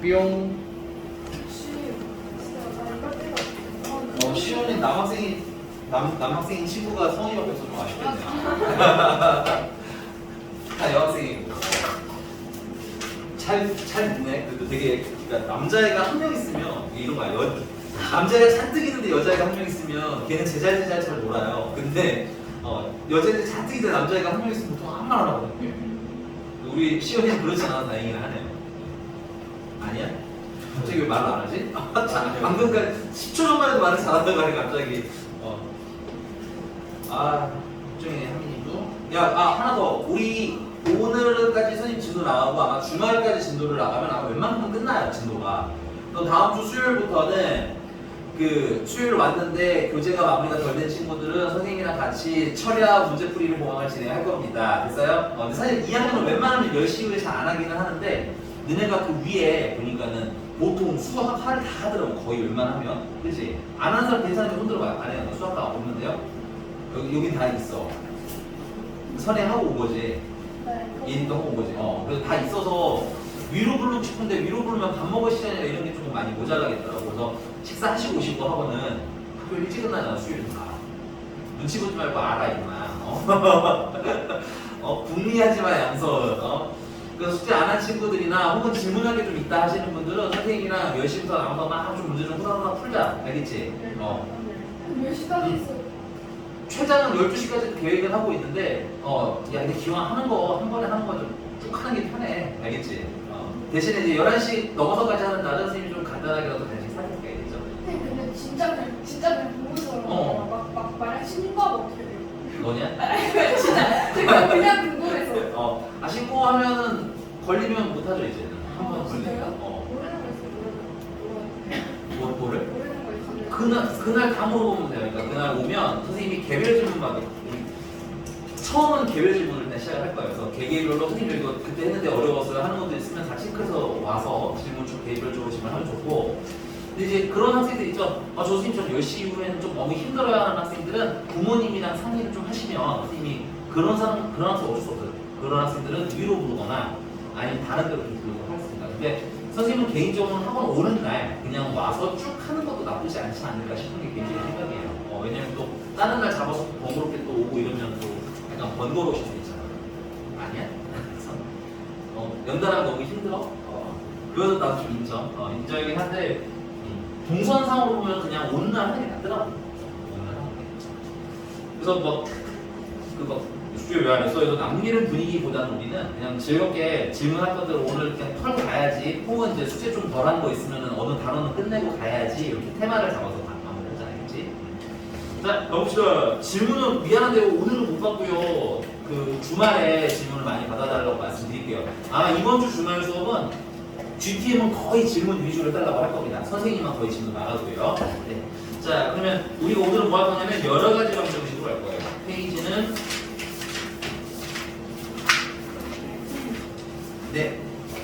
뿅. 시원이 남학생인 친구가 성인밖에 없어서 좀 아쉽겠네요. 다 여학생이고. 잘 묻네. 그래도 되게, 그러니까 남자애가 한 명 있으면, 이런 거야. 남자애가 잔뜩 있는데 여자애가 한 명 있으면 걔는 제잘제잘 잘 놀아요. 근데, 여자애들 잔뜩 있는데 남자애가 한 명 있으면 보통 아무 말 안 하거든요. 우리 시원이는 그렇지 않아서 다행이긴 하네요. 아니야? 갑자기 왜 말을 안 하지? 방금까지 10초 전만 해도 말을 잘하다가 갑자기 걱정이네 한민이도. 하나 더. 우리 오늘까지 선생님 진도 나가고 아마 주말까지 진도를 나가면 아마 웬만큼 끝나요 진도가. 또 다음 주 수요일부터는 그 수요일 왔는데 교재가 마무리가 덜 된 친구들은 선생님이랑 같이 철야 문제풀이를 공항을 진행할 겁니다. 됐어요? 근데 사실 2학년은 웬만하면 10시 이후에 잘 안 하기는 하는데 너네가 그 위에 보니까는 보통 수학화를 다 하더라고. 거의 웬만하면. 그치? 안 하는 사람 괜찮으면 손들어봐요. 안 해요. 수학과 없는데요? 여긴 다 있어. 선행하고 온 거지. 인도 하고 온 거지. 그래서 다 있어서 위로 부르고 싶은데 위로 부르면 밥 먹을 시간이나 이런 게 조금 많이 모자라겠더라고. 그래서 식사하시고 오시고 하고는 학교 일찍 끝나잖아. 수요일은 다. 눈치 보지 말고 알아 임마. 궁리하지 마 양선. 그래서 숙제 안 한 친구들이나 혹은 질문할 게 좀 있다 하시는 분들은 선생님이랑 10시부터 나와서 막 좀 문제 좀 후다후다 풀자. 알겠지? 몇 시까지 있어요? 최장은 12시까지 계획을 하고 있는데 근데 기왕 하는 거 한 번에 하는 거 좀 쭉 하는 게 편해. 알겠지? 대신에 이제 11시 넘어서까지 하는 날은 선생님이 좀 간단하게라도 간식 사줄게. 알겠죠? 근데 진짜 그냥 궁금해서 막 만약 신고하면 어떻게 돼요? 너냐? 진짜 그냥 궁금해서. 신고하면은 걸리면 못하죠 이제는. 한번 걸리면. 진짜요? 모르는 거 있어요. 뭐를? 모르는 거 있어요. 그날 다 물어보면 돼요. 그러니까 그날 오면 선생님이 개별 질문 받을. 처음은 개별 질문을 일단 시작을 할 거예요. 그래서 개개별로 선생님 이거 그때 했는데 어려웠어요 하는 분들 있으면 다 싱크해서 와서 질문 좀 개별적으로 질문하면 좋고. 근데 이제 그런 학생들 있죠. 저 선생님 좀 10시 이후에는 좀 너무 힘들어하는 학생들은 부모님이랑 상의를 좀 하시면 선생님이 그런 학생 어쩔 수 없어요. 그런 학생들은 위로 부르거나 아니면 다른 데로 좀 부르고 하겠습니다. 근데 선생님은 개인적으로 학원 오는 날 그냥 와서 쭉 하는 것도 나쁘지 않지 않을까 싶은 게 개인적인 생각이에요. 왜냐면 또 다른 날 잡아서 번거롭게 또 오고 이러면 또 약간 번거로우실 수 있잖아요. 아니야? 연달아 너무 힘들어? 그래서 나도 좀 인정이긴 한데 동선상으로 보면 그냥 오는 날 하는 게 낫더라고. 오는 날 하는 게. 그래서 숙제 왜 안 했어? 그래서 남기는 분위기보다는 우리는 그냥 즐겁게 질문할 것들 오늘 그냥 털고 가야지. 혹은 이제 숙제 좀 덜한 거 있으면 어느 단어는 끝내고 가야지. 이렇게 테마를 잡아서 마무리하자. 알겠지? 자, 가봅시다. 질문은 미안한데 오늘은 못 받고요. 그 주말에 질문을 많이 받아달라고 말씀드릴게요. 아마 이번 주 주말 수업은 GTM은 거의 질문 위주로 해달라고 할 겁니다. 선생님만 거의 질문 나가고요. 네. 자, 그러면 우리가 오늘은 뭐 할 거냐면 여러 가지 방정식으로 할 거예요. 페이지는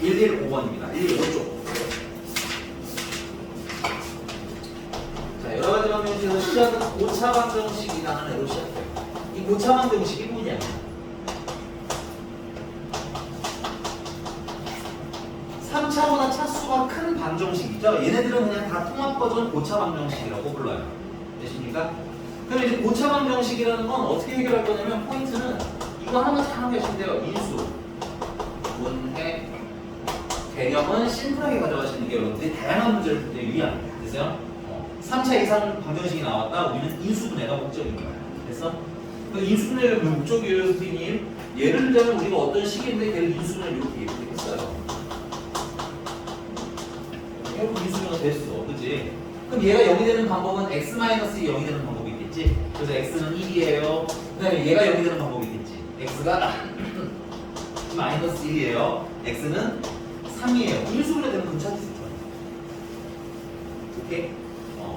115번입니다. 115쪽. 자, 여러 가지 방정식에서 시작은 고차 방정식이라는 애로 시작해요. 이 고차 방정식이 뭐냐? 3차보다 차수가 큰 방정식이죠. 얘네들은 그냥 다 통합 버전 고차 방정식이라고 불러요. 되십니까? 그럼 이제 고차 방정식이라는 건 어떻게 해결할 거냐면 포인트는 이거 하나만 잘 하시면 인수, 분해, 개념은 심플하게 가져가시는 게 여러분들이 다양한 문제를 풀 때 유리합니다. 됐어요? 3차 이상 방정식이 나왔다. 우리는 인수분해가 목적인 거예요. 됐어? 인수분해가 목적이에요, 선생님. 예를 들자면 우리가 어떤 식인데 걔를 인수분해를 이렇게 했어요. 이렇게 인수분해가 됐어. 그치? 그럼 얘가 0이 되는 방법은 x-2 0이 되는 방법이 있겠지? 그래서 x는 1이에요. 그 다음에 얘가 0이 되는 방법이 있겠지? x가 마이너스 1이에요. x는 3이에요. 인수분해 되면 근처 있을 거예요. 오케이?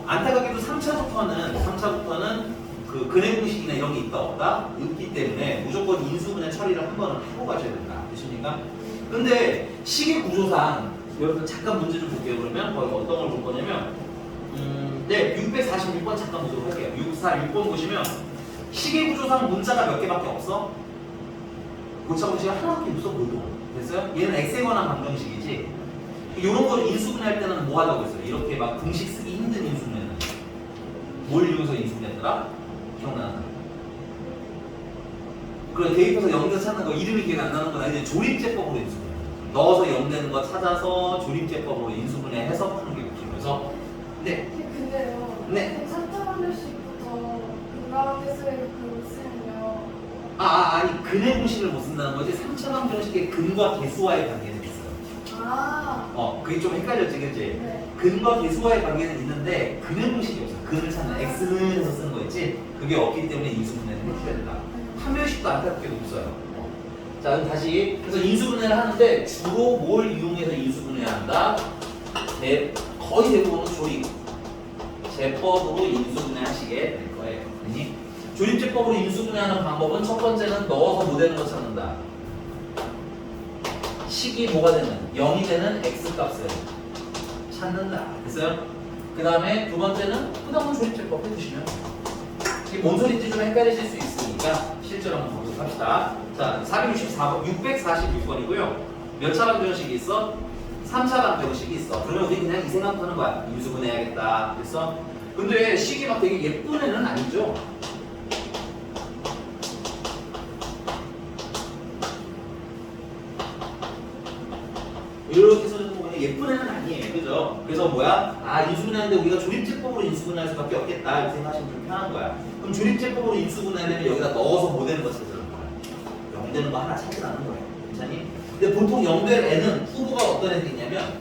안타깝게도 3차부터는 그 근해 공식이나 이런 게 있다 없다? 있기 때문에 무조건 인수분해 처리를 한 번은 하고 가셔야 된다. 되십니까? 근데 식의 구조상 여러분 잠깐 문제 좀 볼게요. 그러면 거기 어떤 걸 볼 거냐면 646번 잠깐 보도록 할게요. 646번 보시면 식의 구조상 문자가 몇 개밖에 없어? 고차 공식이 하나밖에 없어 보통. 됐어요? 얘는 x에 관한 방정식이지. 이런 걸 인수분해할 때는 뭐 하자고 했어요? 이렇게 막 공식 쓰기 힘든 인수분해는 뭘 이용해서 인수분해했더라? 기억나나? 그래 대입해서 0대 찾는 거 이름이 기억 안 나는 거나 이제 조립제법으로 인수분해. 넣어서 0되는 거 찾아서 조립제법으로 인수분해해서 푸는 게 목표예요. 그래서 네. 근데요. 네. 3차 방정식부터 근각 개수의 그 쓰면요. 아니 근의 공식을 못 쓴다는 거지 3차 방정식의 근과 개수와의 관계는 있어요. 그게 좀 헷갈렸지, 그치? 네. 근과 개수와의 관계는 있는데 근의 공식이 없어. 근을 찾는 x는 해서 쓰는 거 있지? 그게 없기 때문에 인수분해는 해줘야 된다. 판별식도 안타깝게 없어요. 자, 그럼 다시 그래서 인수분해를 하는데 주로 뭘 이용해서 인수분해한다? 거의 대부분은 조립 제법으로 인수분해하시게 될 거예요. 아니? 조립제법으로 인수분해하는 방법은 첫 번째는 넣어서 못 되는 거 찾는다. 식이 뭐가 되는 0이 되는 x 값을 찾는다. 됐어요? 그 다음에 두 번째는 그다음은 조립제법 해주시면 이게 뭔 소리인지 좀 헷갈리실 수 있으니까 실제로 한번 보도록 합시다. 자, 464번, 646번이고요. 몇 차 방정식이 있어? 3차 방정식이 있어. 그러면 우리 그냥 이 생각하는 거야. 인수분해해야겠다. 됐어? 근데 식이 막 되게 예쁜 애는 아니죠? 이렇게 써서 보면 예쁜 애는 아니에요. 그죠? 그래서 뭐야? 인수분해하는데 우리가 조립제법으로 인수분해할 수밖에 없겠다. 이렇게 생각하시면 좀 편한 거야. 그럼 조립제법으로 인수분해하면 여기다 넣어서 못 되는 거 찾으라는 거야. 0 되는 거 하나 찾으라는 거예요. 괜찮니? 근데 보통 0 될 애는 후보가 어떤 애들이 있냐면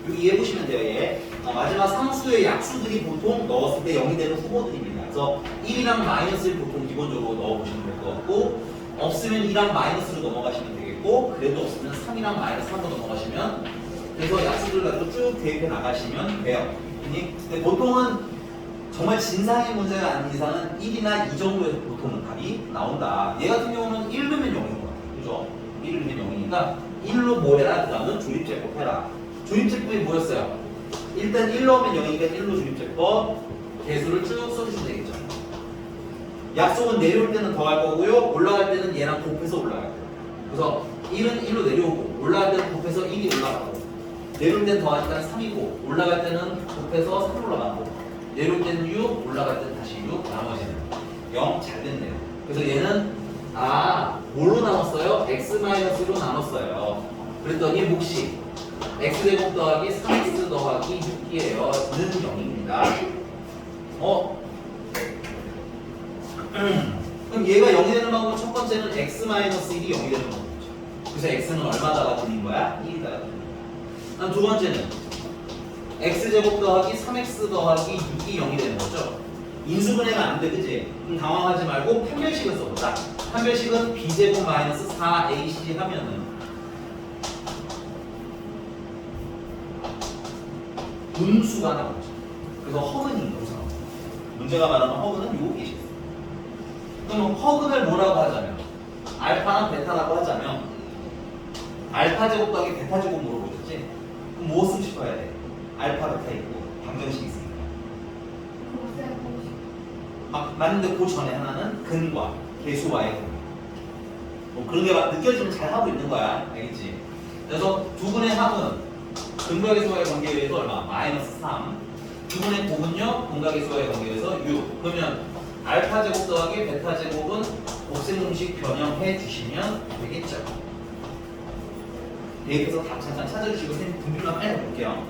여기 이해 보시면 돼요. 얘. 마지막 상수의 약수들이 보통 넣었을 때 0이 되는 후보들입니다. 그래서 1이랑 마이너스를 보통 기본적으로 넣어보시면 될 것 같고 없으면 2랑 마이너스로 넘어가시면 되겠고 그래도 없으면 3이랑 마이너스 3로 넘어가시면 그래서 약수들 가지고 쭉 대입해 나가시면 돼요. 근데 보통은 정말 진상의 문제가 아닌 이상은 1이나 2 정도에서 보통은 답이 나온다. 얘 같은 경우는 1 넣으면 0인 것 같아요. 그죠? 1 넣으면 0이니까 1로 뭐 해라? 그 다음은 조립제법 해라. 조립제법이 뭐였어요? 일단 1 넣으면 0이니까 1로 조립제법 개수를 쭉 써주시면 되겠죠. 약속은 내려올 때는 더 할 거고요. 올라갈 때는 얘랑 곱해서 올라갈 거예요. 그래서 1은 1로 내려오고 올라갈 때는 곱해서 1이 올라가고 내려올 때는 더 하니까 3이고 올라갈 때는 곱해서 3 올라가고 내려올 때는 6 올라갈 때는 다시 6 나머지는 0 잘 됐네요. 그래서 얘는 뭘로 나눴어요? x-로 나눴어요. 그랬더니 몫이 x제곱 더하기 3x 더하기 6이에요. 는 0입니다. 그럼 얘가 0이 되는 방법은 첫 번째는 x-1이 0이 되는 방법이죠. 그래서 x는 얼마다가 드린 거야? 1이다가 드린 거야. 그럼 두 번째는 x제곱 더하기 3x 더하기 6이 0이 되는 거죠. 인수분해가 안 돼, 그치? 그럼 당황하지 말고 판별식을 써보자. 판별식은 b제곱 마이너스 4ac 하면은 분수가 나오죠. 그래서 허근인 거죠. 문제가 말하는 허근은 요 계시겠어요. 그럼 허근을 뭐라고 하자면 알파랑 베타라고 하자면 알파 제곱 더하기 베타 제곱 물어보셨지? 그럼 무엇을 짚어야 돼? 알파 베타 있고 방정식이 있으니까 맞는데 그 전에 하나는 근과 개수와의 관계 뭐 그런 게 막 느껴지면 잘 하고 있는 거야. 알겠지? 그래서 두 분의 합은 근과 개수와의 관계에 의해서 얼마? 마이너스 3 두 분의 곱은요? 근과 개수와의 관계에 의해서 6 그러면 알파 제곱 더하기 베타 제곱은 곱셈 공식 변형해 주시면 되겠죠. 대입해서 답 잠깐 찾아주시고 선생님 분필만 해볼게요.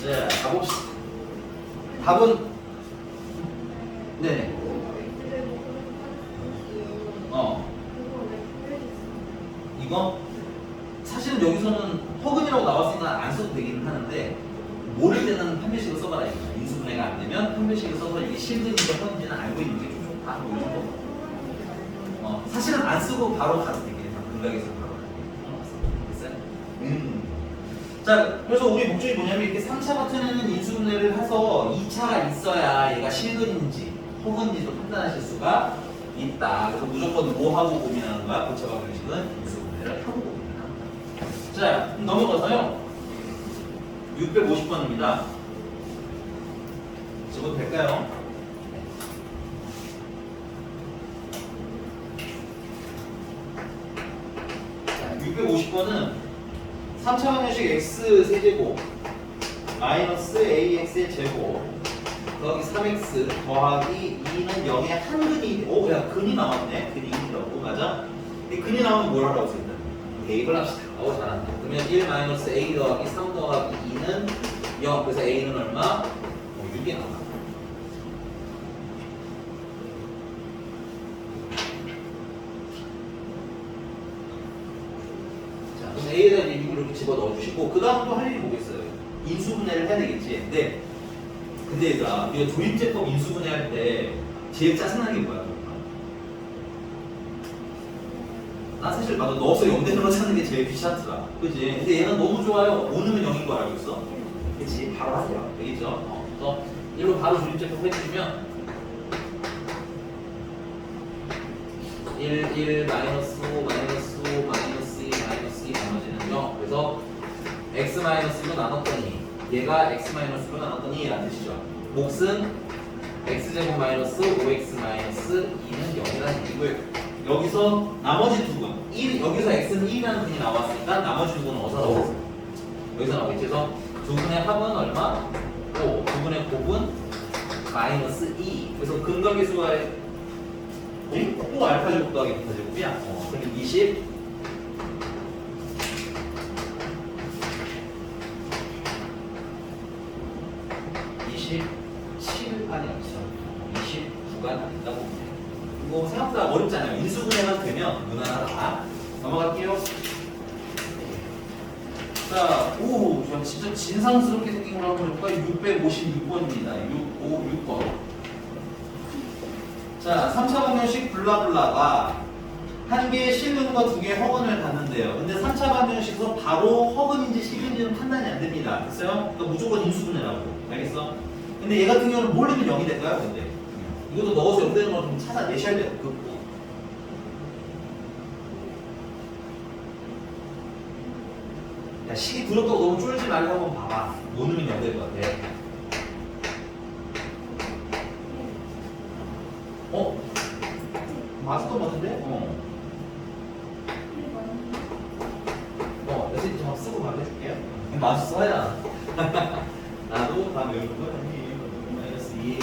네, 가봅시다. 답은 네. 이거 사실은 여기서는 허근이라고 나왔으니까 안 써도 되기는 하는데 모를 때는 판별식을 써봐라 이거야. 인수분해가 안 되면 판별식을 써서 이게 실근인지 허근인지는 알고 있는 게 좀 좋다. 뭐 이런 거. 사실은 안 쓰고 바로 가도 되겠네. 근각에서 바로 가도 됐어요? 자, 그래서 우리 목적이 뭐냐면 이렇게 3차 같은 애는 인수분해를 해서 2차가 있어야 얘가 실근인지 허근인지도 판단하실 수가 있다. 그래서 무조건 뭐 하고 고민하는 거야? 고차 방정식은 인수분해를 하고 고민합니다. 자, 넘어가서요. 650번입니다. 적어도 될까요? 자, 650번은 3차 방정식 x 세제곱 마이너스 ax의 제곱 더하기 3x 더하기 2는 0의 한 근이 야 근이 나왔네. 근이 2라고 맞아? 이 근이 나오면 뭘 하라고 했다? 대입을 합시다. 잘한다. 그러면 1 마이너스 a 더하기 3 더하기 2는 0. 그래서 a는 얼마? 6이 나와. 자, 그럼 a에다 6을 이렇게 집어 넣어주시고 그 다음 또 할 일이 뭐겠어요? 인수분해를 해야 되겠지. 근데 얘들아, 우리가 조립제법 인수분해할 때 제일 짜증나는 게 뭐야? 난 사실 나도 넣어서 0되는 거 찾는 게 제일 귀찮더라. 그지? 근데 얘는 너무 좋아요. 5 넣으면 0인 거 알고 있어? 그치? 바로 하세요. 되겠죠? 그래서 일로 바로 조립제법 해주시면 1, 마이너스 5, 마이너스 5, 마이너스 2, 마이너스 2 나머지는 0. 그래서 x 마이너스로 나눴더니 얘가 x 마이너스로 나눴더니 라는 뜻이죠. 몫은 x제곱 마이너스 5x 마이너스 2는 0이라는 얘기고요. 여기서 나머지 두 분, 여기서 x는 1이라는 분이 나왔으니까 나머지 두 분은 어디서 나오겠어요? 여기서 나오겠죠. 그래서 두 분의 합은 얼마? 5. 두 분의 곱은 마이너스 2. 그래서 근각의 수가 꼭 알파 제곱 더하기 베타 제곱이야. 그러면 20. 27판이 없어. 29가 난다고 보면 돼. 이거 생각보다 어렵잖아요. 인수분해만 되면 무난하다. 넘어갈게요. 자, 저 진짜 진상스럽게 생긴 걸 한번 해볼까요? 656번입니다. 656번. 자, 3차 방정식 블라블라가 한 개의 실근과 두 개의 허근을 갖는데요. 근데 3차 방정식에서 바로 허근인지 실근인지는 판단이 안 됩니다. 됐어요? 그러니까 무조건 인수분해라고. 알겠어? 근데 얘 같은 경우는 뭘 넣으면 0이 될까요? 근데 이것도 넣어서 0 되는 걸 좀 찾아내셔야 돼요. 야, 식이 두렵다고 너무 쫄지 말고 한번 봐봐. 뭐 넣으면 0 될 것 같아. 맞을 것 같은데? 메시지 좀 쓰고 말해줄게요. 마우스 써야. 나도 다 외우는 거야. 마이너스 2,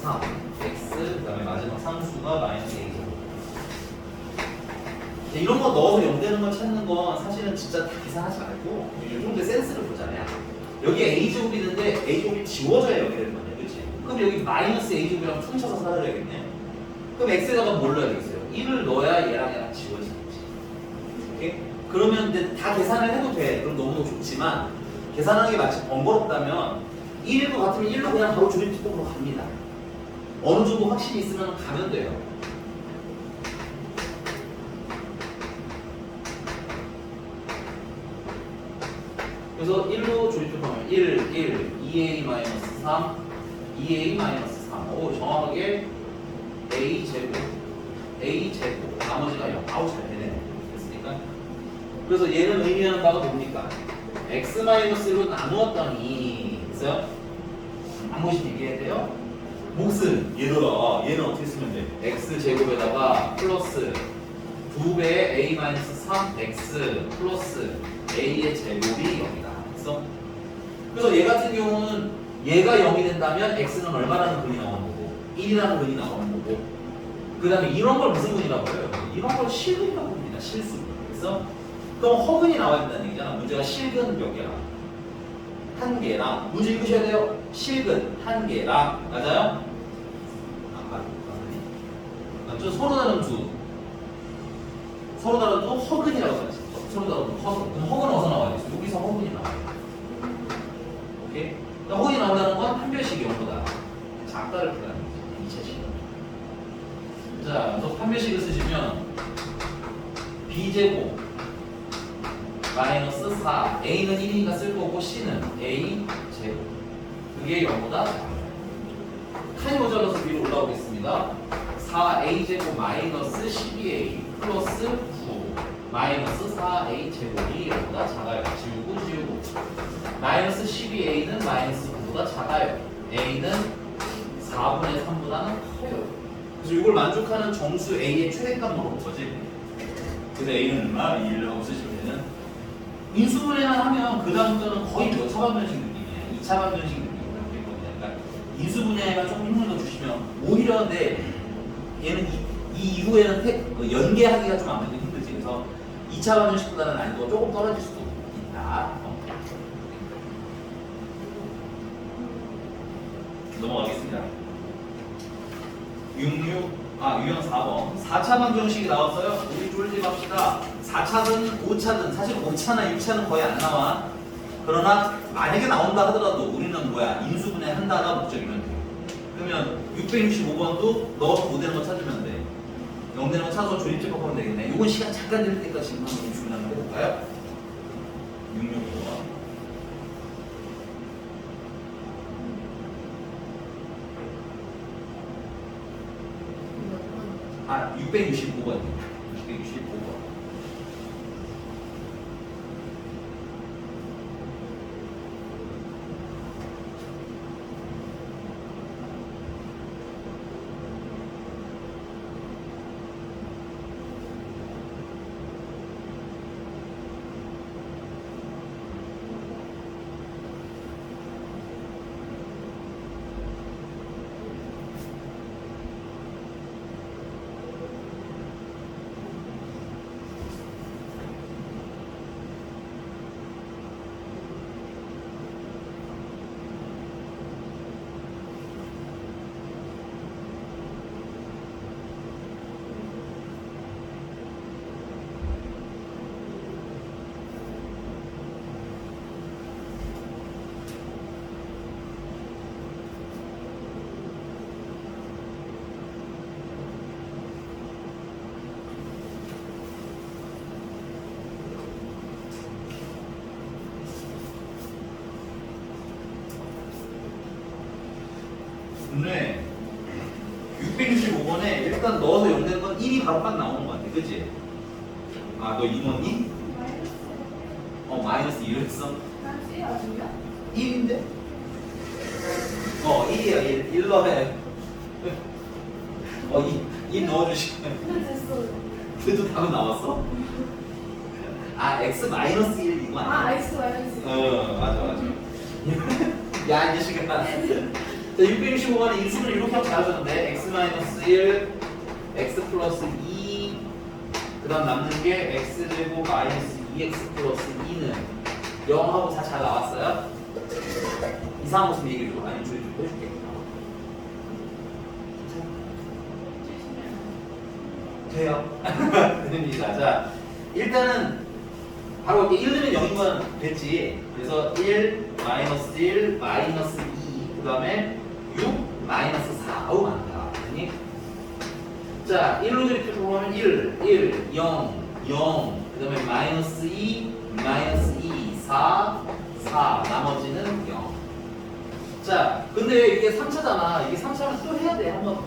3, x, 그 다음에 마지막 상수가 마이너스 a 제곱. 이런 거 넣어서 0 되는 걸 찾는 건 사실은 진짜 다 계산하지 말고 이 정도의 센스를 보잖아요. 여기 a 제곱이 있는데 a 제곱이 지워져야 이렇게 되는 건데, 그렇지? 그럼 여기 마이너스 a 제곱이랑 퉁쳐서 살아야겠네. 그럼 x에다가 뭘 넣어야 되겠어요? 1을 넣어야 얘랑 지워지겠지. 오케이? 그러면 이제 다 계산을 해도 돼. 그럼 너무 좋지만 계산하는 게 마치 번거롭다면 1일 것 같으면 1로 그냥 바로 조립제법으로 갑니다. 어느 정도 확신이 있으면 가면 돼요. 그래서 1로 조립제법하면 1, 2a-3, 2a-3. 오, 정확하게 a 제곱, 나머지가 0. 아우, 잘 되네. 됐으니까. 그래서 얘는 의미하는 바가 뭡니까? x-1로 나누었더니, 됐어요? 한 번씩 얘기해야 돼요. 몫은 얘는 어떻게 쓰면 돼? x제곱에다가 플러스 2배의 a-3x 플러스 a의 제곱이 0이다. 그래서 얘 같은 경우는 얘가 0이 된다면 x는 얼마라는 근이 나오는 거고 1이라는 근이 나오는 거고 그 다음에 이런 걸 무슨 근이라고 해요? 이런 걸 실근이라고 합니다. 실수. 그래서 그럼 허근이 나와야 된다는 얘기잖아. 문제가 실근 몇 개나? 한 개랑 문제 읽으셔야 돼요. 식은 한 개랑 맞아요? 맞죠? 서로 다른 두. 서로 다른 두 허근이라고 하지. 서로 다른 두 허근. 그럼 허근은 어디서 나와요? 여기서 허근이 나와요. 오케이? 그러니까 허근이 나온다는 건 판별식이 영보다 작다를 표현하는 거죠. 2차식. 자, 또 판별식을 쓰시면 b제곱 마이너스 4 a는 1이니까 쓸 거고 c는 a 제곱 그게 0보다 칸이 모자라서 위로 올라오겠습니다. 4a 제곱 마이너스 12a 플러스 9 마이너스 4a 제곱이 0보다 작아요. 지우고 마이너스 12a는 마이너스 9보다 작아요. a는 4분의 3보다는 커요. 그래서 이걸 만족하는 정수 a의 최대값 넣은 거지. 그래서 a는 얼마? 1하고 쓰시면 되는 인수분해만 하면 그 다음 거는 거의 몇 차 방정식 느낌이에요. 2차 방정식 느낌이거든요. 그러니까 인수분해가 조금 힘을 더 주시면 오히려 근데 얘는 이 이후에는 연계하기가 좀 아무래도 힘들지. 그래서 2차 방정식보다는 난이도가 조금 떨어질 수도 있다. 넘어가겠습니다. 유형 4번 4차 방정식이 나왔어요. 우리 쫄지 맙시다. 4차든 5차든 사실 5차나 6차는 거의 안 나와. 그러나 만약에 나온다 하더라도 우리는 뭐야? 인수분해 한다가 목적이면 돼. 그러면 665번도 넣어서 못 되는 거 찾으면 돼. 0 되는 거 찾아서 조립제법 하면 되겠네. 이건 시간 잠깐 될 테니까 지금 한번 인수분해 한번 해볼까요? 665번 아, 665번. 665번. 근데 665번에 일단 넣어서 0 되는 건 1이 바로 딱 나오는 것 같아. 그치? 아, 너 2번이? 마이너스 1을 했어? 1인데? 1이야, 1 넣어야 2 넣어주시면. 그래도 답은 나왔어? 아, x 마이너스 1 이거 아니야? X 마이너스. 맞아. 야, 이 자식아. 자, 665번에 인수분해 이렇게 하고 잘하셨는데 x-1, x 플러스 2 그 다음 남는 게 x제곱 마이너스 2x 플러스 2는 0하고 4 잘 나왔어요? 이상한 것좀 얘기해줘. 아니면 조리 좀 해줄게. 돼요. 됩니다. 자, 일단은 바로 이렇게 1 넣으면 0인 건 됐지. 그래서 1, 마이너스 1, 마이너스 2, 그 다음에 6, 마이너스 4. 아우, 많다. 아니? 자, 1로 이렇게 보면 1, 0, 그 다음에 마이너스 2, 마이너스 2, 4, 나머지는 0. 자, 근데 이게 3차잖아. 이게 3차면 또 해야 돼. 한 번 더.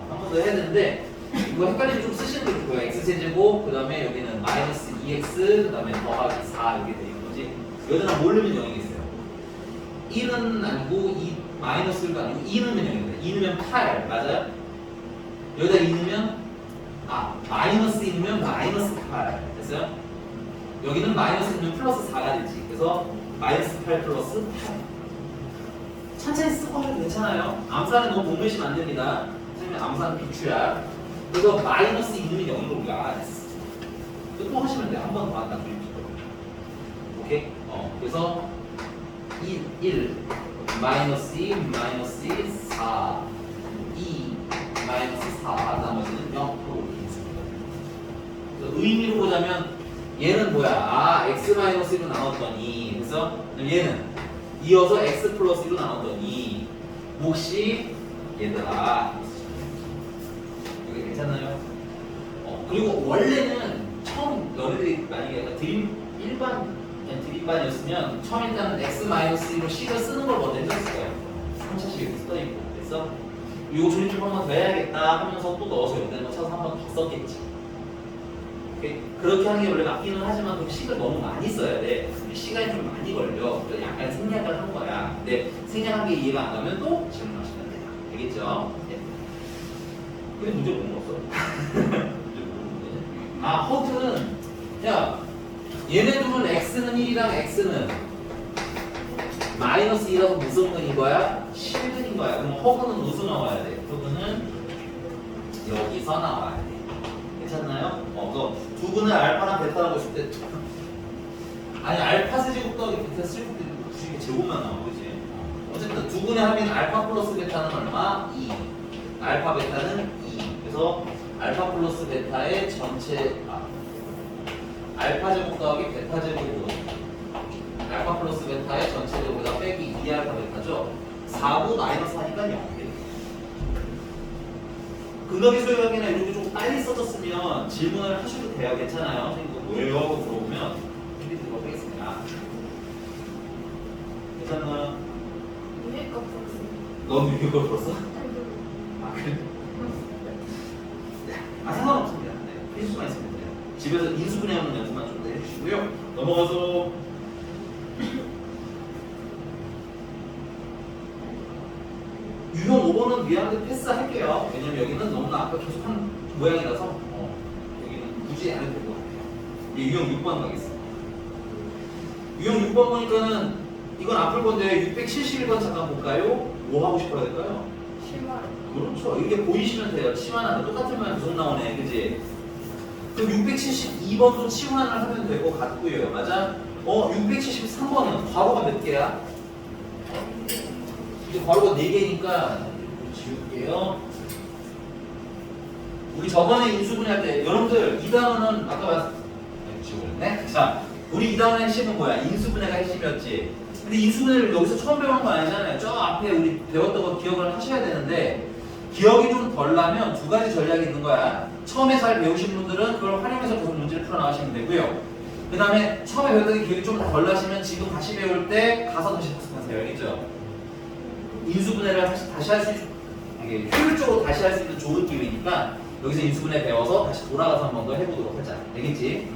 한 번 더 해야 되는데, 이거 헷갈리면 좀 쓰시는 게 좋고요. x제곱, 그 다음에 여기는 마이너스 2x, 그 다음에 더하기 4 이렇게 되는 거지. 여기다 뭘 넣으면 0이겠어요? 1은 아니고 2, 마이너스가 아니고 2 넣으면 0입니다. 2 넣으면 8, 맞아요? 여기다 2 넣으면 마이너스 2 넣으면 마이너스 8 됐어요? 여기는 마이너스 2 넣으면 플러스 4가 되지. 그래서 마이너스 8 플러스 8 천천히 쓰고 하면 괜찮아요. 암산은 너무 못 매시면 안 됩니다. 선생님 암산 비추야. 그래서 마이너스 2 넣으면 0으로 우리가 알았어. 또 하시면 돼. 한 번 더 한다. 오케이? 그래서 1 마이너스 2 마이너스 4 2 마이너스 4 나머지는 0으로 있습니다. 의미로 보자면 얘는 뭐야? 아 x 마이너스 1로 나눴더니 그래서 얘는 이어서 x 플러스 1로 나눴더니 몫이 얘들아 이게 괜찮나요? 그리고 원래는 처음 너희들이 만약에 드림반이었으면 처음 일단은 x 마이너스 1로 식을 쓰는 걸 먼저 했을 거예요. 3차식 이렇게 써있고 그래서 이거 조립식 한 번 더 해야겠다 하면서 또 넣어서 여기다 거 찾아서 한 번 더 썼겠지. 그렇게 하는 게 원래 맞기는 하지만 그 식을 너무 많이 써야 돼. 시간이 좀 많이 걸려. 그래서 약간 생략을 한 거야. 근데 생략한 게 이해가 안 가면 또 질문하시면 돼요. 알겠죠? 네. 근데 문제 못 넣었어. 아 허그는 야 얘네 둘은 x는 1이랑 x는 마이너스 2라서 무슨 근인 거야? 실근인 거야. 그럼 허그는 무슨 나와야 돼? 허그는 여기서 나와야 돼. 괜찮나요? 두 근을 알파랑 베타라고 했을 때 아니 알파 세제곱 더하기 베타 세제곱 굳이 제곱만 나와 그치? 어쨌든 두 근의 합인 알파 플러스 베타는 얼마? 2 알파 베타는 2 그래서 알파 플러스 베타의 전체 알파 제곱 더하기 베타 제곱은 알파 플러스 베타의 전체 제곱에다 빼기 2알파 베타죠? 4구 마이너스 하니까 0 근거기 수요약이나 이런 게 좀 빨리 써졌으면 질문을 하셔도 돼요. 괜찮아요. 선생님 이거 뭐예요? 하고 물어보면 힌트 드리도록 하겠습니다. 괜찮나요? 위에 거 풀었어요. 넌 위에 걸 풀었어? 아 그래? 아 상관없습니다. 네, 필수만 있으면 돼요. 집에서 인수분해하는 연습만 좀 더 해주시고요. 넘어가서 유형 5번은 미안한데 패스할게요. 왜냐면 여기는 너무나 아까 계속 한 모양이라서 여기는 굳이 안 해도 될 것 같아요. 유형 6번 가겠습니다. 유형 6번 보니까는 이건 안 풀 건데 671번 잠깐 볼까요? 뭐 하고 싶어야 될까요? 실말. 그렇죠. 이게 보이시면 돼요. 치환하는 똑같은 모양 계속 나오네. 그지? 그럼 672번도 치환을 하면 될 것 같고요. 맞아? 673번은 괄호가 몇 개야? 이제 괄호가 4개니까 지울게요. 우리 저번에 인수분해할 때 여러분들 이 단어는 아까 말씀 지우네. 자, 우리 이 단어의 핵심은 뭐야? 인수분해가 핵심이었지. 근데 인수분해를 여기서 처음 배우는 거 아니잖아요. 저 앞에 우리 배웠던 거 기억을 하셔야 되는데 기억이 좀 덜 나면 두 가지 전략이 있는 거야. 처음에 잘 배우신 분들은 그걸 활용해서 계속 문제를 풀어 나가시면 되고요. 그 다음에 처음에 배웠던 게 기억이 좀 덜 나시면 지금 다시 배울 때 가서 다시 학습하세요. 알겠죠? 인수분해를 다시 할 수 있는 이게 효율적으로 다시 할 수 있는 좋은 기회니까 여기서 인수분해 배워서 다시 돌아가서 한 번 더 해보도록 하자. 되겠지?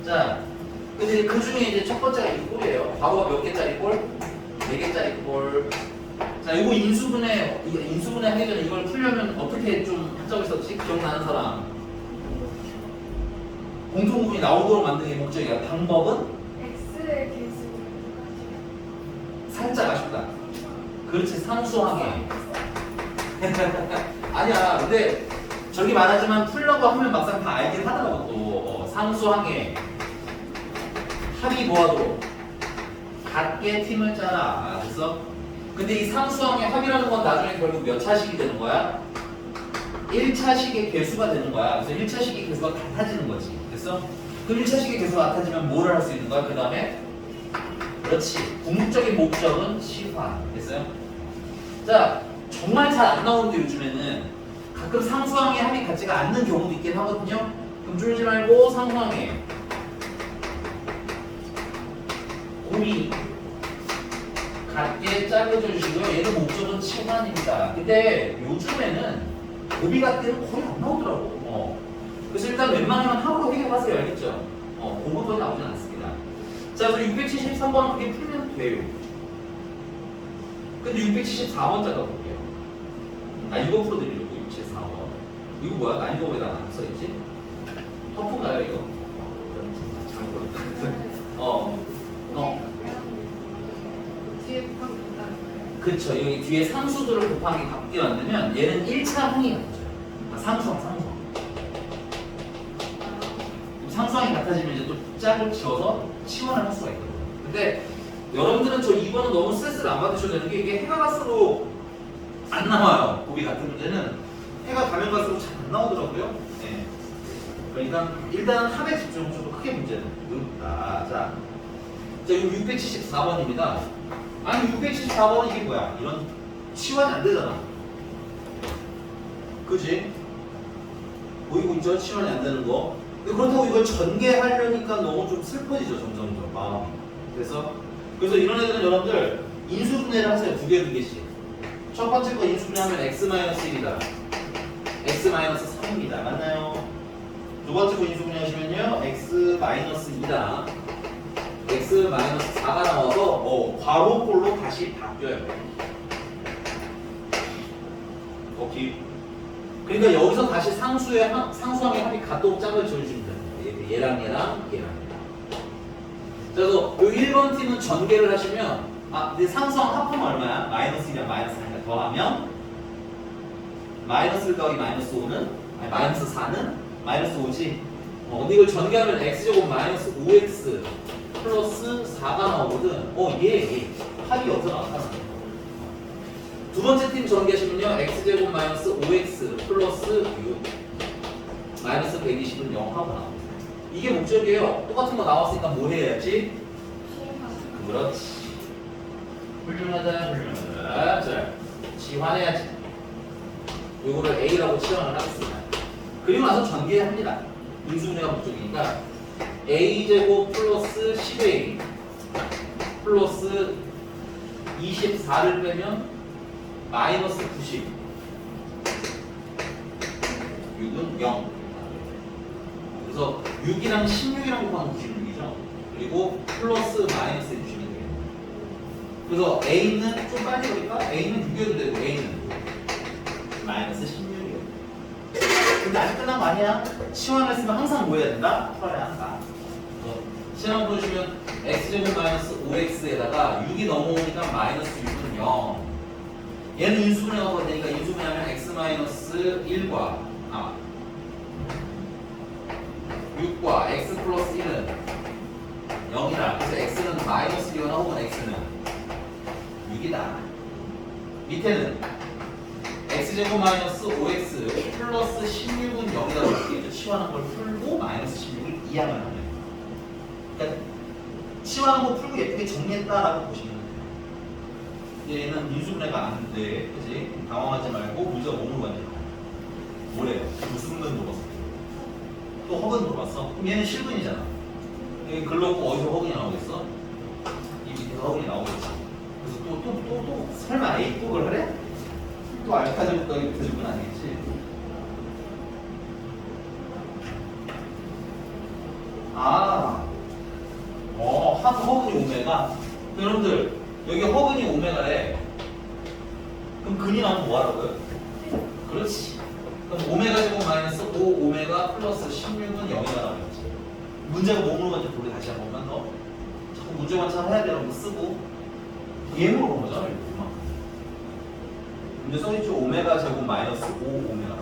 자, 근데 그 중에 이제 첫 번째가 이 꼴이에요. 괄호가 몇 개짜리 꼴? 4개짜리 꼴. 자, 이거 인수분해 하기 전에 이걸 풀려면 어떻게 좀 한 적 있었지? 기억나는 사람? 공통부분이 나오도록 만드는 게 목적이야. 방법은? X의 개수. 살짝 아쉽다. 그렇지, 상수항해. 아니야, 근데 저기 말하지만 풀려고 하면 막상 다 알긴 하더라고 또. 상수항해. 합이 뭐하도록? 같게 팀을 짜라. 알았어? 근데 이 상수항의 합이라는 건 나중에 결국 몇 차식이 되는 거야? 1차식의 개수가 되는 거야. 그래서 1차식의 개수가 같아지는 거지. 됐어? 그럼 1차식의 개수가 같아지면 뭐를 할 수 있는 거야? 그 다음에 그렇지. 궁극적인 목적은 시환. 됐어요? 자, 정말 잘 안 나오는데 요즘에는 가끔 상수항의 합이 같지가 않는 경우도 있긴 하거든요. 그럼 쫄지 말고 상수항의 곱이 같게 짜여져 주시고요. 얘는 목적은 치환입니다. 근데 요즘에는 곱이 같게는 거의 안 나오더라고. 그래서 일단 웬만하면 합으로 해결하세요. 알겠죠? 곱은 거의 나오진 않습니다. 자, 그래서 673번은 그렇게 풀면 돼요. 근데 674번 작업볼게요. 이거 풀어드리려고 674번. 이거 뭐야? 난이도 왜다 안 써있지? 터프인가요 이거? 뒤에 곱하기 된다는 거예요? 그쵸. 여기 뒤에 상수들을 곱하기 같게 만들면 얘는 1차 항이 같아져요. 상수항. 상수항이 같아지면 이제 또 짝을 지워서 치환을 할 수가 있거든요. 근데 여러분들은 저 2번은 너무 스트레스를 안 받으셔도 되는 게 이게 해가 갈수록 안 나와요. 보기 같은 문제는 해가 가면 갈수록 잘 안 나오더라고요. 네. 그러니까 일단 합에 집중하셔도 크게 문제는 없다. 자, 이거 674번입니다. 아니 674번이 이게 뭐야? 이런 치환이 안 되잖아. 그지? 보이고 있죠? 치환이 안 되는 거. 근데 그렇다고 이걸 전개하려니까 너무 좀 슬퍼지죠, 점점 마음이. 그래서 이런 애들은 여러분들 인수분해를 하세요. 두 개씩. 첫 번째 거 인수분해하면 x-1이다. x-3입니다. 맞나요? 두 번째 거 인수분해하시면요. x-2다. x-4가 나와서 괄호꼴로 다시 바뀌어요. 오케이. 그러니까 여기서 다시 상수항의 합이 같도록 짝을 지어주시면 됩니다. 얘랑. 그래서 이 1번 팀은 전개를 하시면 근데 상수항 합하면 얼마야? -1이랑 -4니까 더하면 마이너스 더하기 -5는 -4는 -5지. 근데 이걸 전개하면 x제곱 -5x 플러스 4가 나오거든. 얘 합이 여기서 나타나. 두 번째 팀 전개하시면요. x제곱 -5x 플러스 6 마이너스 120은 0 하고 나옵니다. 이게 목적이에요. 똑같은 거 나왔으니까 뭐 해야지? 그렇지. 훌륭하다. 자, 지환해야지. 요거를 A라고 치환을 하겠습니다. 그리고 나서 전개합니다. 인수분해가 목적이니까 A제곱 플러스 10A 플러스 24를 빼면 마이너스 90 6은 0. 그래서 6이랑 16이랑 곱하면 96이죠. 그리고 플러스 마이너스 해주시면 돼요. 그래서 A는 좀 빨리 보니까 A는 6이어도 되고 A는 마이너스 16이요. 근데 아직 끝난 거 아니야? 치환했으면 항상 뭐 해야 된다? 풀어야 한다. 시험 보시면 x제곱 마이너스 5x에다가 6이 넘어오니까 마이너스 6은 0. 얘는 인수분해가 되니까 인수분해하면 x 마이너스 1과 6과 x 플러스 1은 0이다. 그래서 x는 마이너스 1이거나 혹은 x는 6이다. 밑에는 x제곱 마이너스 5x 플러스 16은 0이라고 이렇게 치환한 걸 풀고 마이너스 16을 이항을 하면 돼요. 그러니까 치환한 거 풀고 예쁘게 정리했다라고 보시면 돼요. 얘는 인수분해가 안 돼. 그치? 당황하지 말고 문제가 몸으로 가냐. 뭐래요? 무슨 근 물어봤어? 또 허근 물어봤어? 그럼 얘는 실근이잖아. 여기 글렀고 어디서 허근이 나오겠어? 이 밑에서 허근이 나오겠지. 그래서 또 설마 A 또 그걸 하래? 또 알파 제곱 더하기 베타 제곱은 아니겠지? 한 허근이 오메가. 여러분들 여기 허근이 오메가래. 그럼 근이 나오면 뭐 하라고요? 그렇지. 그럼 오메가 제곱 마이너스 5 오메가 플러스 16은 0이가 나오겠지. 문제가 몸으로 먼저 보기 다시 한 번만 더. 자꾸 문제만 잘 해야 되는 거 쓰고 예문으로 본 거잖아. 이렇게. 문제 써있죠. 오메가 제곱 마이너스 5 오메가.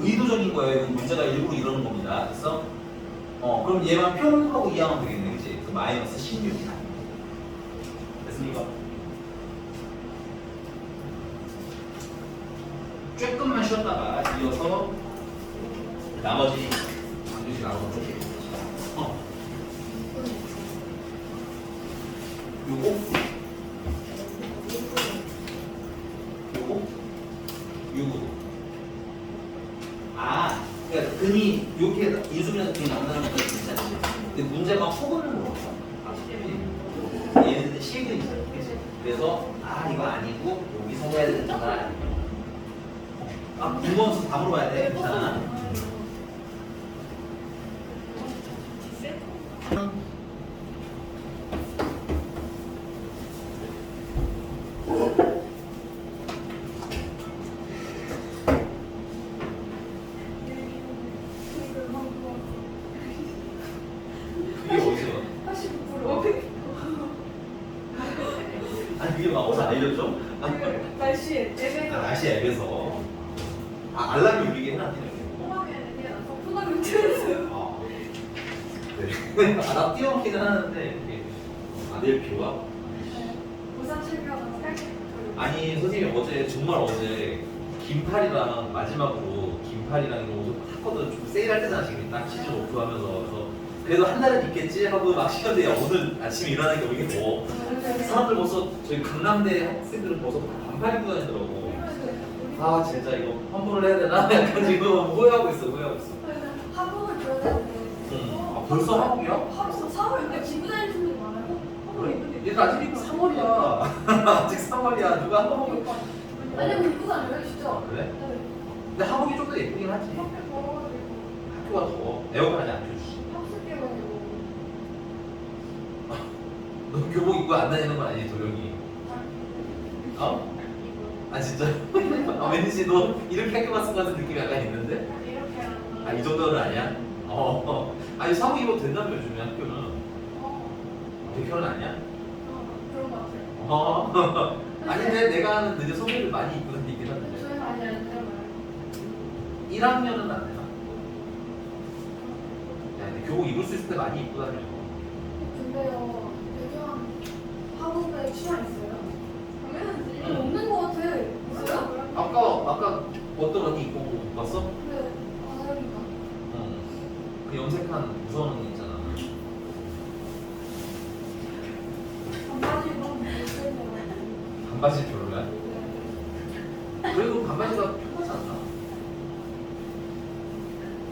의도적인 거예요. 이건 문제가 일부러 이러는 겁니다. 그래서 그럼 얘만 평하고 이항하면 되겠네. 그치? 그 마이너스 16이다. 됐습니까? 조금만 쉬었다가 이어서 나머지 반드시 나오도록 할게요. 요거 그러니까 근이 이렇게 인수분해서 근이 나온다는 건 괜찮지. 근데 문제가 허근을 물어봤어. 얘는 실근이잖아. 그치? 그래서 이거 아니고 여기서 해야 되는구나. 궁금해서 다 물어봐야 돼. 괜찮아. 그게 어디서? 89%. 아니 그게 막 어디서 알려줘? 날씨에 앱에서 날씨 앱에서 알람이 울리게 해놨대요. 포함에는 그냥 덕분하면 틀었어요. 네. 나 뛰어먹기는 하는데 이게 아, 내일 비와? 네. 우산 챙겨서 살짝. 아니 선생님이 어제 정말 어제 긴팔이랑 마지막으로 긴팔이랑 이런 옷을 샀거든. 좀 세일할 때잖아 지금 딱 시즌 오프하면서. 그래서 그래도 한 달은 입겠지 하고 막 시켰는데 야, 오늘 아침에 일어나니까 왜 이게 더워. 사람들 벌써 저희 강남대 학생들은 벌써 다 반팔 입고 다니더라고. 아 진짜 이거 환불을 해야 되나? 약간 지금 후회하고 있어. 학원을 줘야 되는데. 아 벌써 한국이야? 학원 4월 근데 기부 다니는 분들이 많아요. 그래? 얘들 아직 3월이야. 아직 3월이야. 누가 한번 오빠. 아니면 입고 다녀요 진짜. 그래? 네. 근데 한국이 좀 더 예쁘긴 하지. 학교 걸어가지고. 학교가 더워. 에어컨 아직 안 켜주지. 학습 깨가지고. 너 교복 입고 안 다니는 건 아니지 도령이? 어? 아 진짜? 아 왠지 너 이렇게 학교 갔을 것 같은 느낌이 약간 있는데? 이렇게 하는 아 이 정도는 아니야? 아니 사복 입어도 된다며 요즘에 학교는. 백혈은 아니야? 그런 거 같아요. 아닌데 내가 아는 늦은 선배들 많이 입고 다니긴 한데 저희 많이 안 되잖아요. 1학년은 안 되나? 야 근데 교복 입을 수 있을 때 많이 입고 다녀. 근데요, 배경 학원에 치마 있어요? 당연하지. 없는 거 같아. 있어요? 아까 어떤 언니 입고 못 봤어? 네. 아, 여기가. 그 염색한 무서운 언니 있잖아. 반바지 너무 못생겨. 반바지 별로야? 그래도 반바지가 편하지 않나?